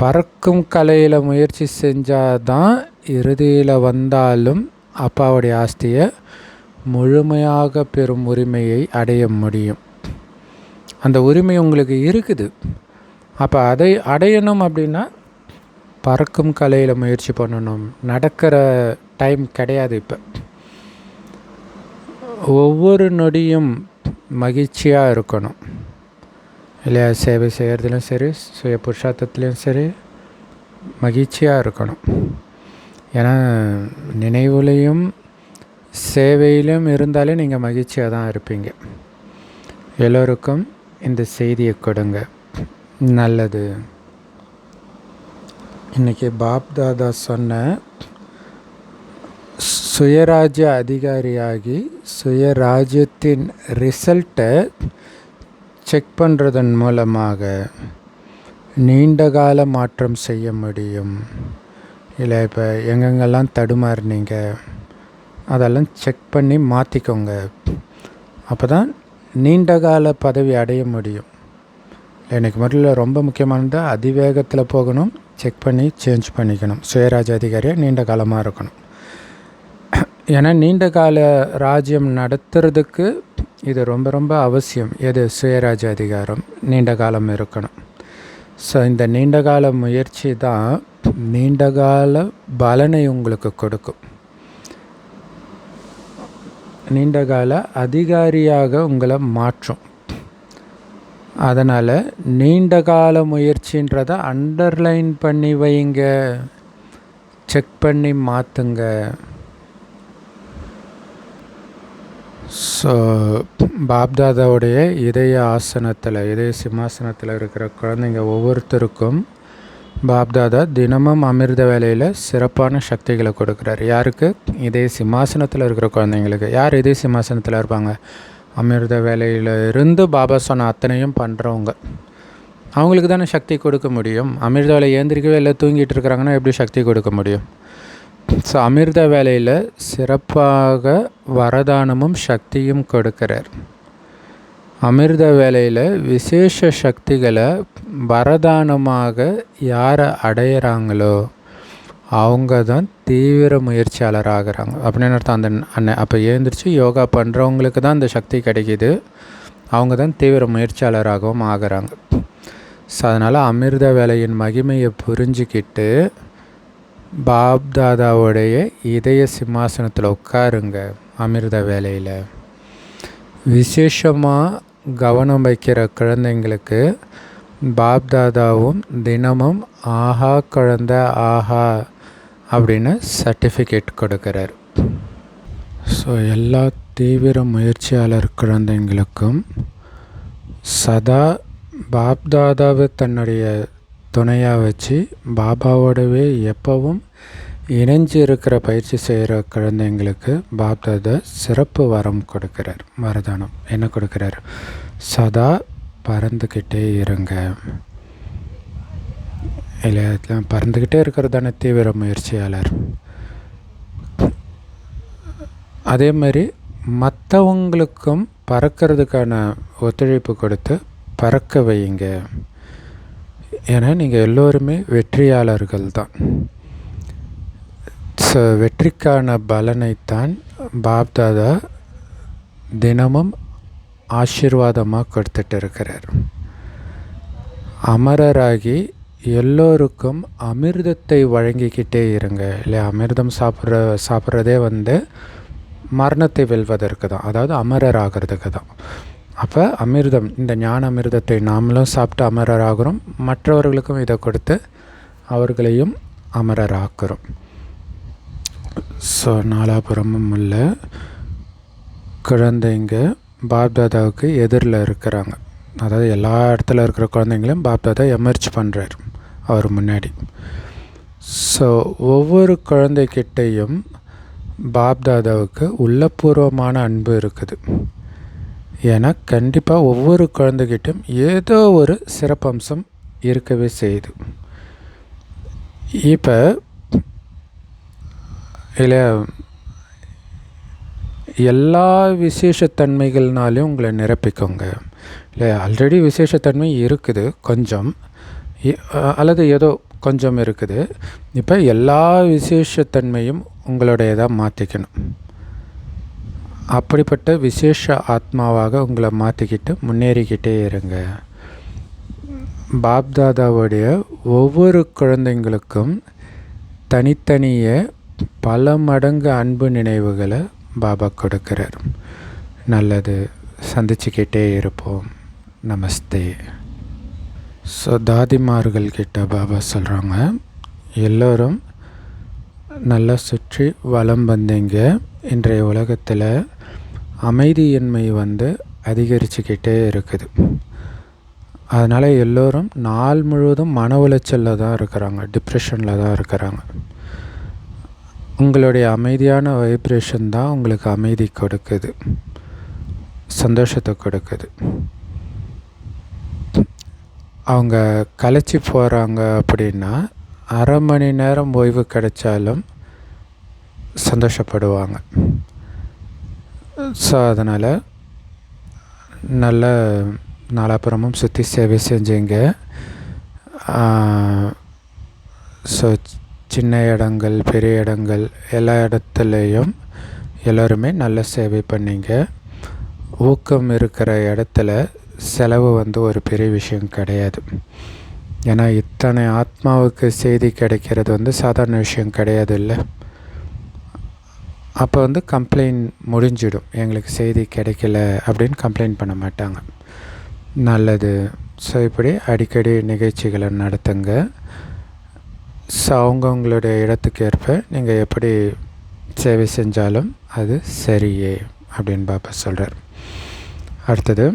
பறக்கும் கலையில் முயற்சி செஞ்சால் தான் இறுதியில் வந்தாலும் அப்பாவுடைய ஆஸ்தியை முழுமையாக பெறும் உரிமையை அடைய முடியும். அந்த உரிமை உங்களுக்கு இருக்குது. அப்போ அதை அடையணும் அப்படின்னா பறக்கும் கலையில் முயற்சி பண்ணணும். நடக்கிற டைம் கிடையாது. இப்போ ஒவ்வொரு நொடியும் மகிழ்ச்சியாக இருக்கணும் இல்லையா? சேவை செய்கிறதுலையும் சரி, சுய புருஷார்த்தத்துலேயும் சரி மகிழ்ச்சியாக இருக்கணும். ஏன்னா நினைவுலையும் சேவையிலும் இருந்தாலே நீங்கள் மகிழ்ச்சியாக தான் இருப்பீங்க. எல்லோருக்கும் இந்த செய்தியை கொடுங்க. நல்லது. இன்றைக்கி பாப்தாதா சொன்ன சுயராஜ்ய அதிகாரியாகி சுயராஜ்யத்தின் ரிசல்ட்டை செக் பண்ணுறதன் மூலமாக நீண்டகால மாற்றம் செய்ய முடியும். இல்லை இப்போ எங்கெங்கெல்லாம் தடுமாறினீங்க அதெல்லாம் செக் பண்ணி மாற்றிக்கோங்க. அப்போ தான் நீண்டகால பதவி அடைய முடியும். எனக்கு முதல்ல ரொம்ப முக்கியமானது அதிவேகத்தில் போகணும், செக் பண்ணி சேஞ்ச் பண்ணிக்கணும். சுயராஜ்ய அதிகாரியாக நீண்ட காலமாக இருக்கணும். ஏன்னா நீண்ட கால ராஜ்யம் நடத்துறதுக்கு இது ரொம்ப ரொம்ப அவசியம். எது? சுயராஜ்ய அதிகாரம் நீண்ட காலம் இருக்கணும். ஸோ இந்த நீண்டகால முயற்சி தான் நீண்டகால பலனை உங்களுக்கு கொடுக்கும். நீண்டகால அதிகாரியாக உங்களை மாற்றும். அதனால் நீண்டகால முயற்சின்றதை அண்டர்லைன் பண்ணி வைங்க, செக் பண்ணி மாற்றுங்க. ஸோ பாப்தாதாவுடைய இதய ஆசனத்தில், இதய சிம்மாசனத்தில் இருக்கிற குழந்தைங்க ஒவ்வொருத்தருக்கும் பாப்தாதா தினமும் அமிர்த வேலையில் சிறப்பான சக்திகளை கொடுக்குறாரு. யாருக்கு? இதய சிம்மாசனத்தில் இருக்கிற குழந்தைங்களுக்கு. யார் இதய சிம்மாசனத்தில் இருப்பாங்க? அமிர்த வேலையில் இருந்து பாபா சொன்ன அத்தனையும் பண்ணுறவங்க. அவங்களுக்கு தானே சக்தி கொடுக்க முடியும். அமிர்த வேலை ஏந்திரிக்கவே இல்லை, தூங்கிட்டு இருக்கிறாங்கன்னா எப்படி சக்தி கொடுக்க முடியும்? ஸோ அமிர்த வேலையில் சிறப்பாக வரதானமும் சக்தியும் கொடுக்கிறார். அமிர்த வேலையில் விசேஷ சக்திகளை வரதானமாக யாரை அடையிறாங்களோ அவங்க தான் தீவிர முயற்சியாளர் ஆகிறாங்க. அப்படின்னு அர்த்தம். அப்போ ஏந்திரிச்சு யோகா பண்ணுறவங்களுக்கு தான் இந்த சக்தி கிடைக்கிது. அவங்க தான் தீவிர முயற்சியாளராகவும் ஆகிறாங்க. ஸோ அதனால் அமிர்த வேலையின் மகிமையை புரிஞ்சிக்கிட்டு பாப்தாதாவுடைய இதய சிம்மாசனத்தில் உட்காருங்க. அமிர்த வேலையில் விசேஷமாக கவனம் வைக்கிற குழந்தைங்களுக்கு பாப்தாதாவும் தினமும் ஆஹா குழந்தை ஆஹா அப்படின்னு சர்டிஃபிகேட் கொடுக்குறார். ஸோ எல்லா தீவிர முயற்சியாளர் குழந்தைங்களுக்கும் சதா பாப்தாதாவை தன்னுடைய துணையாக வச்சு பாபாவோடவே எப்பவும் இணைஞ்சு இருக்கிற பயிற்சி செய்கிற குழந்தைங்களுக்கு பாப்தாதா சிறப்பு வரம் கொடுக்குறார். வரதானம் என்ன கொடுக்குறார்? சதா பறந்துக்கிட்டே இருங்க. இல்லை, பறந்துக்கிட்டே இருக்கிறது தானே தீவிர முயற்சியாளர். அதே மாதிரி மற்றவங்களுக்கும் பறக்கிறதுக்கான ஒத்துழைப்பு கொடுத்து பறக்க வையுங்க. ஏன்னா நீங்கள் எல்லோருமே வெற்றியாளர்கள் தான். ஸோ வெற்றிக்கான பலனைத்தான் பாப்தாதா தினமும் ஆசீர்வாதமாக கொடுத்துட்டு இருக்கிறார். அமரராகி எல்லோருக்கும் அமிர்தத்தை வழங்கிக்கிட்டே இருங்க. இல்லை, அமிர்தம் சாப்பிட்றதே மரணத்தை வெல்வதற்கு தான், அதாவது அமரர் ஆகிறதுக்கு தான். அப்போ அமிர்தம், இந்த ஞான அமிர்தத்தை நாமளும் சாப்பிட்டு அமரராகிறோம், மற்றவர்களுக்கும் இதை கொடுத்து அவர்களையும் அமரராக்கிறோம். ஸோ நாலாபுரமும் உள்ள குழந்தைங்க பாப்தாதாவுக்கு எதிரில் இருக்கிறாங்க. அதாவது எல்லா இடத்துல இருக்கிற குழந்தைங்களையும் பாப்தாதா எமர்ஜ் பண்ணுறார் அவர் முன்னாடி. ஸோ ஒவ்வொரு குழந்தைகிட்டையும் பாப்தாதாவுக்கு உள்ளபூர்வமான அன்பு இருக்குது. ஏன்னா கண்டிப்பாக ஒவ்வொரு குழந்தைகிட்டும் ஏதோ ஒரு சிறப்பம்சம் இருக்கவே செய்யுது. இப்போ இல்லை, எல்லா விசேஷத்தன்மைகள்னாலையும் உங்களை நிரப்பிக்கோங்க. இல்லை, ஆல்ரெடி விசேஷத்தன்மை இருக்குது கொஞ்சம், அல்லது ஏதோ கொஞ்சம் இருக்குது. இப்போ எல்லா விசேஷத்தன்மையும் உங்களுடையதாக மாற்றிக்கணும். அப்படிப்பட்ட விசேஷ ஆத்மாவாக உங்களை மாற்றிக்கிட்டு முன்னேறிக்கிட்டே இருங்க. பாப்தாதாவுடைய ஒவ்வொரு குழந்தைங்களுக்கும் தனித்தனியே பல மடங்கு அன்பு நினைவுகளை பாபா கொடுக்கிறார். நல்லது, சந்திச்சுக்கிட்டே இருப்போம். நமஸ்தே. ஸோ தாதிமார்கள்கிட்ட பாபா சொல்கிறாங்க, எல்லோரும் நல்லா சுற்றி வலம் வந்தீங்க. இன்றைய உலகத்தில் அமைதியின்மை அதிகரிச்சுக்கிட்டே இருக்குது. அதனால் எல்லோரும் நாள் முழுவதும் மன உளைச்சலில் தான் இருக்கிறாங்க, டிப்ரெஷனில் தான் இருக்கிறாங்க. உங்களுடைய அமைதியான வைப்ரேஷன் தான் உங்களுக்கு அமைதி கொடுக்குது, சந்தோஷத்தை கொடுக்குது. அவங்க களைச்சி போகிறாங்க அப்படின்னா அரை மணி நேரம் ஓய்வு கிடைச்சாலும் சந்தோஷப்படுவாங்க. ஸோ அதனால் நல்ல நாலாப்புறமும் சுற்றி சேவை செஞ்சீங்க. ஸோ சின்ன இடங்கள் பெரிய இடங்கள் எல்லா இடத்துலையும் எல்லோருமே நல்ல சேவை பண்ணிங்க. ஊக்கம் இருக்கிற இடத்துல செலவு ஒரு பெரிய விஷயம் கிடையாது. ஏன்னா இத்தனை ஆத்மாவுக்கு செய்தி கிடைக்கிறது சாதாரண விஷயம் கிடையாது இல்லை. அப்போ கம்ப்ளைண்ட் முடிஞ்சிடும். எங்களுக்கு செய்தி கிடைக்கல அப்படின்னு கம்ப்ளைண்ட் பண்ண மாட்டாங்க. நல்லது. ஸோ இப்படி அடிக்கடி நிகழ்ச்சிகளை நடத்துங்க. ஸோ அவங்கவுங்களுடைய இடத்துக்கு ஏற்ப நீங்கள் எப்படி சேவை செஞ்சாலும் அது சரியே அப்படின்னு பாபா சொல்கிறார். அடுத்தது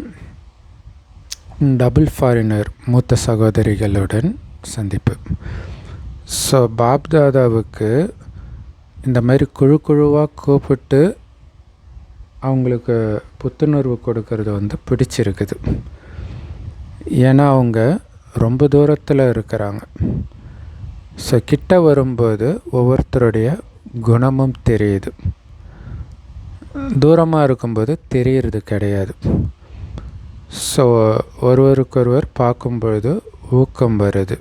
டபுள் ஃபாரினர் மூத்த சகோதரிகளுடன் சந்திப்பு. ஸோ பாப்தாதாவுக்கு இந்த மாதிரி குழுவாக கூப்பிட்டு அவங்களுக்கு புத்துணர்வு கொடுக்கறது பிடிச்சிருக்குது. ஏன்னா அவங்க ரொம்ப தூரத்தில் இருக்கிறாங்க. ஸோ கிட்ட வரும்போது ஒவ்வொருத்தருடைய குணமும் தெரியுது. தூரமாக இருக்கும்போது தெரியறது கிடையாது. ஸோ ஒருவருக்கொருவர் பார்க்கும்பொழுது ஊக்கம் வருது.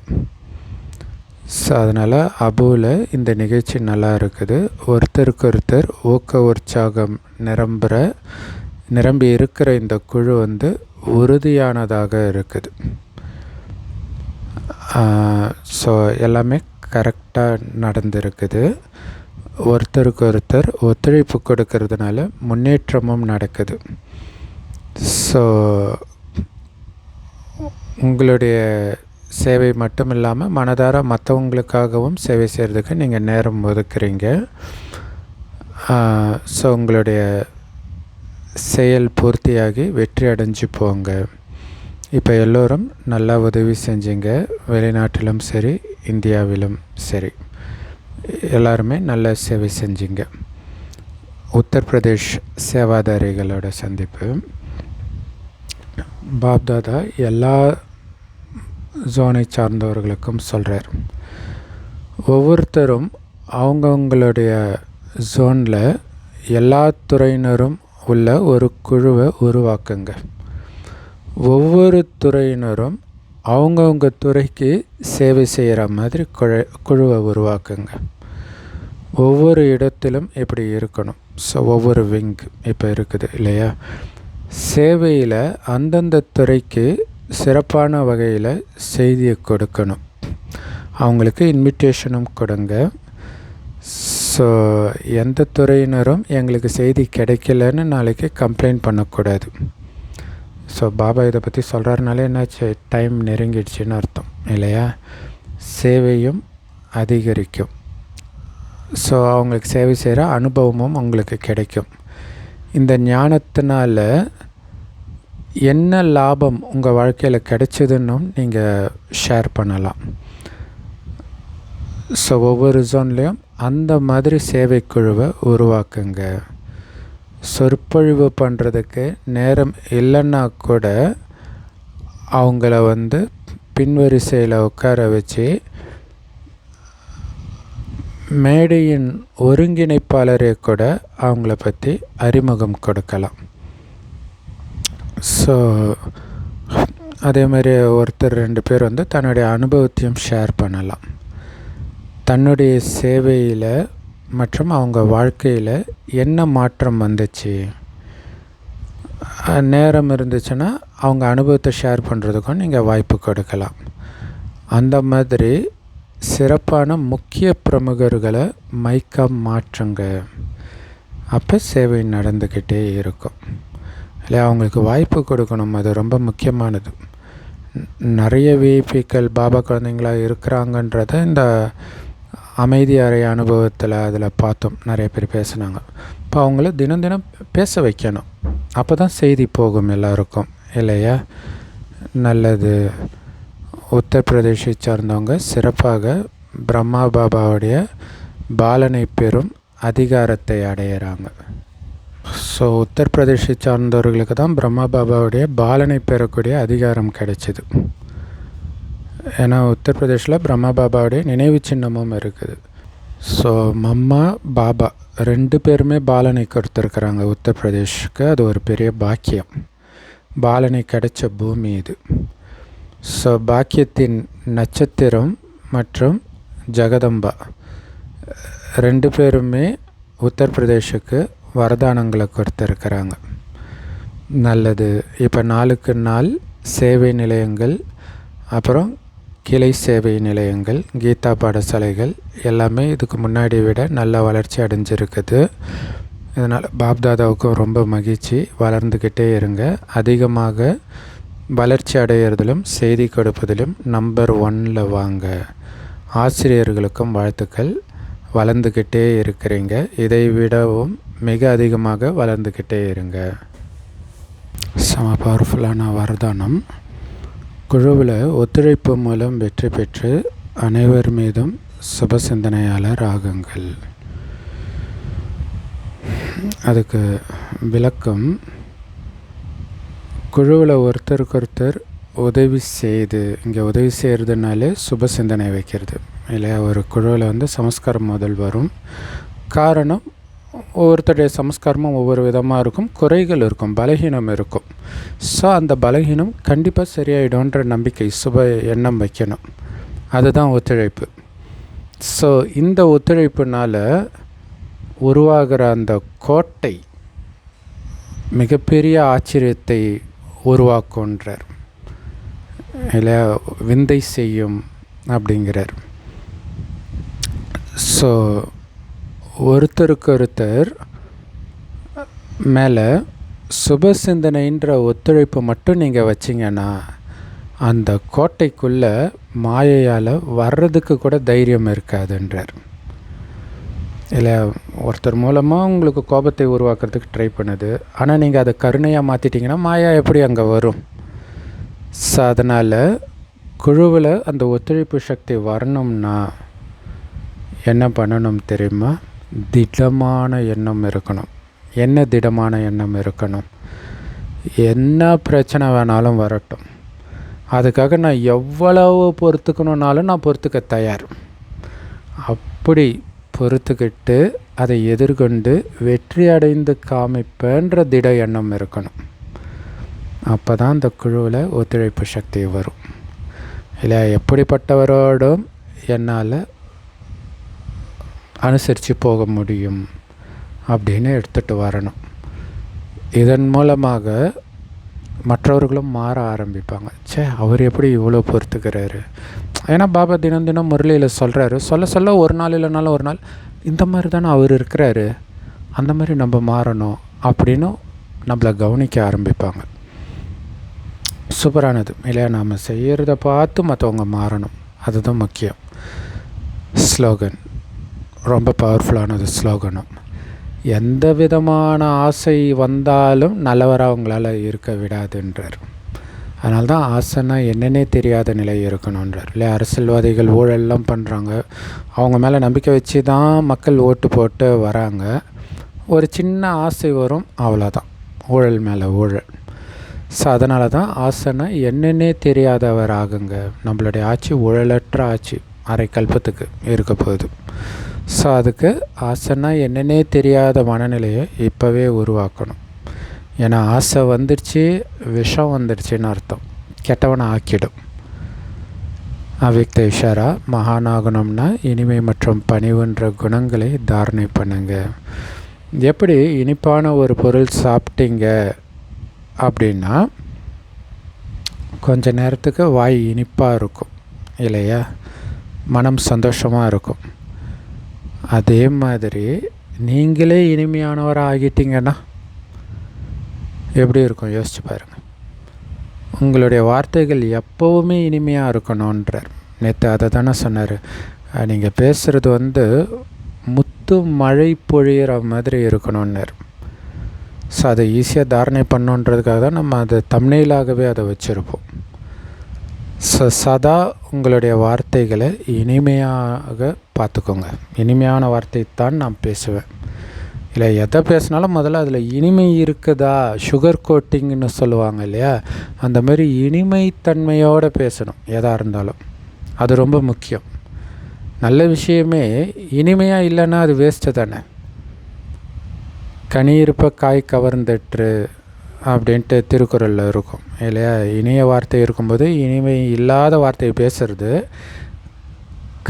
ஸோ அதனால் அபுவில் இந்த நிகழ்ச்சி நல்லா இருக்குது. ஒருத்தருக்கொருத்தர் ஊக்க உற்சாகம் நிரம்பி இருக்கிற இந்த குழு உறுதியானதாக இருக்குது. ஸோ எல்லாமே கரெக்டாக நடந்திருக்குது. ஒருத்தருக்கொருத்தர் ஒத்துழைப்பு கொடுக்கறதுனால முன்னேற்றமும் நடக்குது. ஸோ உங்களுடைய சேவை மட்டும் இல்லாமல் மனதார மற்றவங்களுக்காகவும் சேவை செய்கிறதுக்கு நீங்கள் நேரம் ஒதுக்குறீங்க. ஸோ உங்களுடைய செயல் பூர்த்தியாகி வெற்றி அடைஞ்சு போங்க. இப்போ எல்லோரும் நல்லா உதவி செஞ்சீங்க. வெளிநாட்டிலும் சரி இந்தியாவிலும் சரி எல்லாருமே நல்ல சேவை செஞ்சீங்க. உத்தரப்பிரதேஷ் சேவாதாரிகளோட சந்திப்பு. பாப்தாதா எல்லா ஜோனை சார்ந்தவர்களுக்கும் சொல்கிறார். ஒவ்வொருத்தரும் அவங்கவுங்களுடைய ஜோனில் எல்லா துறையினரும் உள்ள ஒரு குழுவை உருவாக்குங்க. ஒவ்வொரு துறையினரும் அவங்கவுங்க துறைக்கு சேவை செய்கிற மாதிரி குழுவை உருவாக்குங்க. ஒவ்வொரு இடத்திலும் இப்படி இருக்கணும். ஸோ ஒவ்வொரு விங் இப்போ இருக்குது இல்லையா. சேவையில் அந்தந்த துறைக்கு சிறப்பான வகையில் செய்தியை கொடுக்கணும். அவங்களுக்கு இன்விடேஷனும் கொடுங்க. ஸோ எந்த துறையினரும் எங்களுக்கு செய்தி கிடைக்கலன்னு நாளைக்கு கம்ப்ளைண்ட் பண்ணக்கூடாது. ஸோ பாபா இதை பற்றி சொல்கிறாருனாலே என்னாச்சு, டைம் நெருங்கிடுச்சின்னு அர்த்தம் இல்லையா. சேவையும் அதிகரிக்கும். ஸோ அவங்களுக்கு சேவை செய்கிற அனுபவமும் உங்களுக்கு கிடைக்கும். இந்த ஞானத்தினால என்ன லாபம் உங்கள் வாழ்க்கையில் கிடைச்சதுன்னும் நீங்கள் ஷேர் பண்ணலாம். ஸோ ஒவ்வொரு ஜோன்லேயும் அந்த மாதிரி சேவை குழுவை உருவாக்குங்க. சொற்பொழிவு பண்ணுறதுக்கு நேரம் இல்லைன்னா கூட அவங்கள பின்வரிசையில் உட்கார வச்சு மேடையின் ஒருங்கிணைப்பாளரே கூட அவங்கள பற்றி அறிமுகம் கொடுக்கலாம். ஸோ அதேமாதிரி ஒருத்தர் 2 பேர் தன்னுடைய அனுபவத்தையும் ஷேர் பண்ணலாம். தன்னுடைய சேவையில் மற்றும் அவங்க வாழ்க்கையில் என்ன மாற்றம் வந்துச்சு, நேரம் இருந்துச்சுன்னா அவங்க அனுபவத்தை ஷேர் பண்ணுறதுக்கும் நீங்கள் வாய்ப்பு கொடுக்கலாம். அந்த மாதிரி சிறப்பான முக்கிய பிரமுகர்களை மைக்காக மாற்றுங்க. அப்போ சேவை நடந்துக்கிட்டே இருக்கும் இல்லையா. அவங்களுக்கு வாய்ப்பு கொடுக்கணும். அது ரொம்ப முக்கியமானது. நிறைய விஐபிக்கள் பாபா குழந்தைங்களாக இருக்கிறாங்கன்றத இந்த அமைதி அறை அனுபவத்தில் அதில் பார்த்தோம். நிறைய பேர் பேசுனாங்க. இப்போ அவங்கள தினம் தினம் பேச வைக்கணும். அப்போ தான் செய்தி போகும் எல்லாருக்கும் இல்லையா. நல்லது. உத்தரப்பிரதேசை சார்ந்தவங்க சிறப்பாக பிரம்மா பாபாவுடைய பாலனை பெறும் அதிகாரத்தை அடையிறாங்க. ஸோ உத்தரப்பிரதேசை சார்ந்தவர்களுக்கு தான் பிரம்மா பாபாவுடைய பாலனை பெறக்கூடிய அதிகாரம் கிடைச்சிது. ஏன்னா உத்தரப்பிரதேசில் பிரம்மா பாபாவுடைய நினைவு சின்னமும் இருக்குது. ஸோ மம்மா பாபா 2 பேருமே பாலனை கொடுத்துருக்குறாங்க உத்தரப்பிரதேஷ்க்கு. அது ஒரு பெரிய பாக்கியம். பாலனை கிடைச்ச பூமி இது. ஸோ பாக்கியத்தின் நட்சத்திரம் மற்றும் ஜெகதம்பா 2 பேருமே உத்தரப்பிரதேஷுக்கு வரதானங்களை கொடுத்துருக்குறாங்க. நல்லது. இப்போ நாளுக்கு நாள் சேவை நிலையங்கள், அப்புறம் கிளை சேவை நிலையங்கள், கீதா பாடசாலைகள் எல்லாமே இதுக்கு முன்னாடி விட நல்ல வளர்ச்சி அடைஞ்சிருக்குது. இதனால் பாப்தாதாவுக்கும் ரொம்ப மகிழ்ச்சி. வளர்ந்துக்கிட்டே இருங்க. அதிகமாக வளர்ச்சி அடையிறதிலும் செய்தி கொடுப்பதிலும் நம்பர் 1ல் வாங்க. ஆசிரியர்களுக்கும் வாழ்த்துக்கள். வளர்ந்துக்கிட்டே இருக்கிறீங்க. இதை விடவும் மிக அதிகமாக வளர்ந்துக்கிட்டே இருங்க. செம பவர்ஃபுல்லான வரதானம். குழுவில் ஒத்துழைப்பு மூலம் வெற்றி பெற்று அனைவர் மீதும் சுப சிந்தனையாளர் ஆகுங்கள். அதுக்கு விளக்கம், குழுவில் ஒருத்தருக்கொருத்தர் உதவி செய்து, இங்கே உதவி செய்கிறதுனாலே சுப சிந்தனை வைக்கிறது இல்லையா. ஒரு குழுவில் சமஸ்காரம் முதல் வரும். காரணம், ஒவ்வொருத்தருடைய சமஸ்காரமும் ஒவ்வொரு விதமாக இருக்கும். குறைகள் இருக்கும், பலகீனம் இருக்கும். ஸோ அந்த பலகீனம் கண்டிப்பாக சரியாயிடும்ன்ற நம்பிக்கை, சுப எண்ணம் வைக்கணும். அதுதான் ஒத்துழைப்பு. ஸோ இந்த ஒத்துழைப்புனால் உருவாகிற அந்த கோட்டை மிகப்பெரிய ஆச்சரியத்தை உருவாக்குன்றார் இல்லை, விந்தை செய்யும் அப்படிங்கிறார். ஸோ ஒருத்தருக்கொருத்தர் மேலே சுப சிந்தனைன்ற ஒத்துழைப்பு மட்டும் நீங்கள் வச்சிங்கன்னா அந்த கோட்டைக்குள்ளே மாயையால் வர்றதுக்கு கூட தைரியம் இருக்காதுன்றார் இல்லை. ஒருத்தர் மூலமாக உங்களுக்கு கோபத்தை உருவாக்குறதுக்கு ட்ரை பண்ணுது. ஆனால் நீங்கள் அதை கருணையாக மாற்றிட்டிங்கன்னா மாயா எப்படி அங்கே வரும்? ஸோ அதனால் குழுவில் அந்த ஒத்துழைப்பு சக்தி வரணும்னா என்ன பண்ணணும் தெரியுமா? திடமான எண்ணம் இருக்கணும். என்ன திடமான எண்ணம் இருக்கணும்? என்ன பிரச்சனை வேணாலும் வரட்டும், அதுக்காக நான் எவ்வளவு பொறுத்துக்கணுன்னாலும் நான் பொறுத்துக்க தயார். அப்படி பொறுத்துக்கிட்டு அதை எதிர்கொண்டு வெற்றி அடைந்து காமிப்பேன்ற திட எண்ணம் இருக்கணும். அப்போ தான் அந்த குழுவில் ஒத்துழைப்பு சக்தி வரும் இல்லை. எப்படிப்பட்டவரோடும் என்னால் அனுசரித்து போக முடியும் அப்படின்னு எடுத்துகிட்டு வரணும். இதன் மூலமாக மற்றவர்களும் மாற ஆரம்பிப்பாங்க. அவர் எப்படி இவ்வளோ பொறுத்துக்கிறாரு? ஏன்னா பாபா தினம் தினம் முரளியில் சொல்கிறாரு, சொல்ல சொல்ல ஒரு நாள் இல்லைனாலும் ஒரு நாள் இந்த மாதிரி தானே அவர் இருக்கிறாரு, அந்த மாதிரி நம்ம மாறணும் அப்படின்னு நம்மளை கவனிக்க ஆரம்பிப்பாங்க. சூப்பரானது இல்லையா? நாம் செய்கிறத பார்த்து மற்றவங்க மாறணும், அதுதான் முக்கியம். ஸ்லோகன் ரொம்ப பவர்ஃபுல்லானது. ஸ்லோகனும் எந்த விதமான ஆசை வந்தாலும் நல்லவராக அவங்களால இருக்க விடாதுன்றார். அதனால தான் ஆசைன்னா என்னன்னே தெரியாத நிலை இருக்கணுன்றார் இல்லை. அரசியல்வாதிகள் ஊழல்லாம் பண்ணுறாங்க, அவங்க மேலே நம்பிக்கை வச்சு தான் மக்கள் ஓட்டு போட்டு வராங்க. ஒரு சின்ன ஆசை வரும், அவ்வளோதான், ஊழல் மேலே ஊழல். ஸோ அதனால தான் ஆசைன்னா என்னன்னே தெரியாதவர் ஆகுங்க. நம்மளுடைய ஆட்சி ஊழலற்ற ஆட்சி அரை கல்பத்துக்கு இருக்க போகுது. ஸோ அதுக்கு ஆசைன்னா என்னன்னே தெரியாத மனநிலையை இப்போவே உருவாக்கணும். ஏன்னா ஆசை வந்துடுச்சு, விஷம் வந்துடுச்சுன்னு அர்த்தம், கெட்டவனை ஆக்கிடும். அவ்யக்த இஷாரா. மகானாகணும்னா இனிமை மற்றும் பணிவுன்ற குணங்களை தாரணை பண்ணுங்க. எப்படி இனிப்பான ஒரு பொருள் சாப்பிட்டீங்க அப்படின்னா கொஞ்ச நேரத்துக்கு வாய் இனிப்பாக இருக்கும் இல்லையா, மனம் சந்தோஷமாக இருக்கும். அதே மாதிரி நீங்களே இனிமையானவராக ஆகிட்டீங்கன்னா எப்படி இருக்கும் யோசிச்சு பாருங்கள். உங்களுடைய வார்த்தைகள் எப்போவுமே இனிமையாக இருக்கணுன்றார். நேற்று அதை தானே சொன்னார். நீங்கள் பேசுகிறது முத்து மழை பொழியிற மாதிரி இருக்கணுன்னார். ஸோ அதை ஈஸியாக தாரணை பண்ணுன்றதுக்காக தான் நம்ம அதை தம்ப்நெயிலாகவே அதை வச்சுருப்போம். ஸோ சதா உங்களுடைய வார்த்தைகளை இனிமையாக பார்த்துக்கோங்க. இனிமையான வார்த்தை தான் நான் பேசுவேன் இல்லை. எதை பேசினாலும் முதல்ல அதில் இனிமை இருக்குதா, சுகர் கோட்டிங்னு சொல்லுவாங்க இல்லையா, அந்த மாதிரி இனிமைத்தன்மையோடு பேசணும் எதாக இருந்தாலும். அது ரொம்ப முக்கியம். நல்ல விஷயமே இனிமையாக இல்லைன்னா அது வேஸ்ட்டு தானே. கனி இருப்ப காய் கவர்ந்துட்டு அப்படின்ட்டு திருக்குறளில் இருக்கும் இல்லையா. இனிய வார்த்தை இருக்கும்போது இனிமை இல்லாத வார்த்தையை பேசுகிறது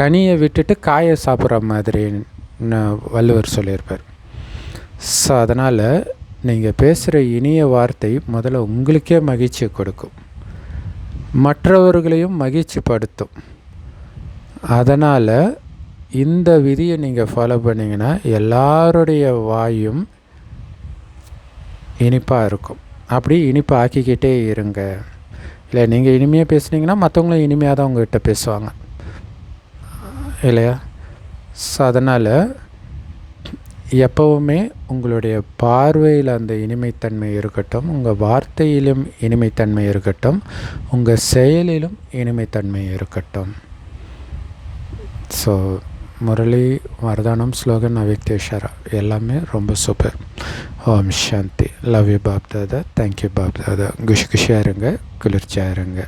கனியை விட்டுட்டு காயை சாப்பிட்ற மாதிரின்னு வள்ளுவர் சொல்லியிருப்பார். ஸோ அதனால் நீங்கள் பேசுகிற இனிய வார்த்தை முதல்ல உங்களுக்கே மகிழ்ச்சி கொடுக்கும், மற்றவர்களையும் மகிழ்ச்சிப்படுத்தும். அதனால் இந்த விதியை நீங்கள் ஃபாலோ பண்ணிங்கன்னா எல்லாருடைய வாயும் இனிப்பாக இருக்கும். அப்படி இனிப்பாக ஆக்கிக்கிட்டே இருங்க. இல்லை நீங்கள் இனிமையாக பேசுனீங்கன்னா மற்றவங்களும் இனிமையாக தான் உங்கள்கிட்ட பேசுவாங்க இல்லையா. ஸோ அதனால் எப்போவுமே உங்களுடைய பார்வையில் அந்த இனிமைத்தன்மை இருக்கட்டும், உங்கள் வார்த்தையிலும் இனிமைத்தன்மை இருக்கட்டும், உங்கள் செயலிலும் இனிமைத்தன்மை இருக்கட்டும். ஸோ முரளி, வர்தானம், ஸ்லோகன், அவ்யக்தேஸ்வரா எல்லாமே ரொம்ப சூப்பர். ஓம் சாந்தி. Love you Bap Dada. Thank you Bap Dada. குஷியாக இருங்க, குளிர்ச்சியாக இருங்க.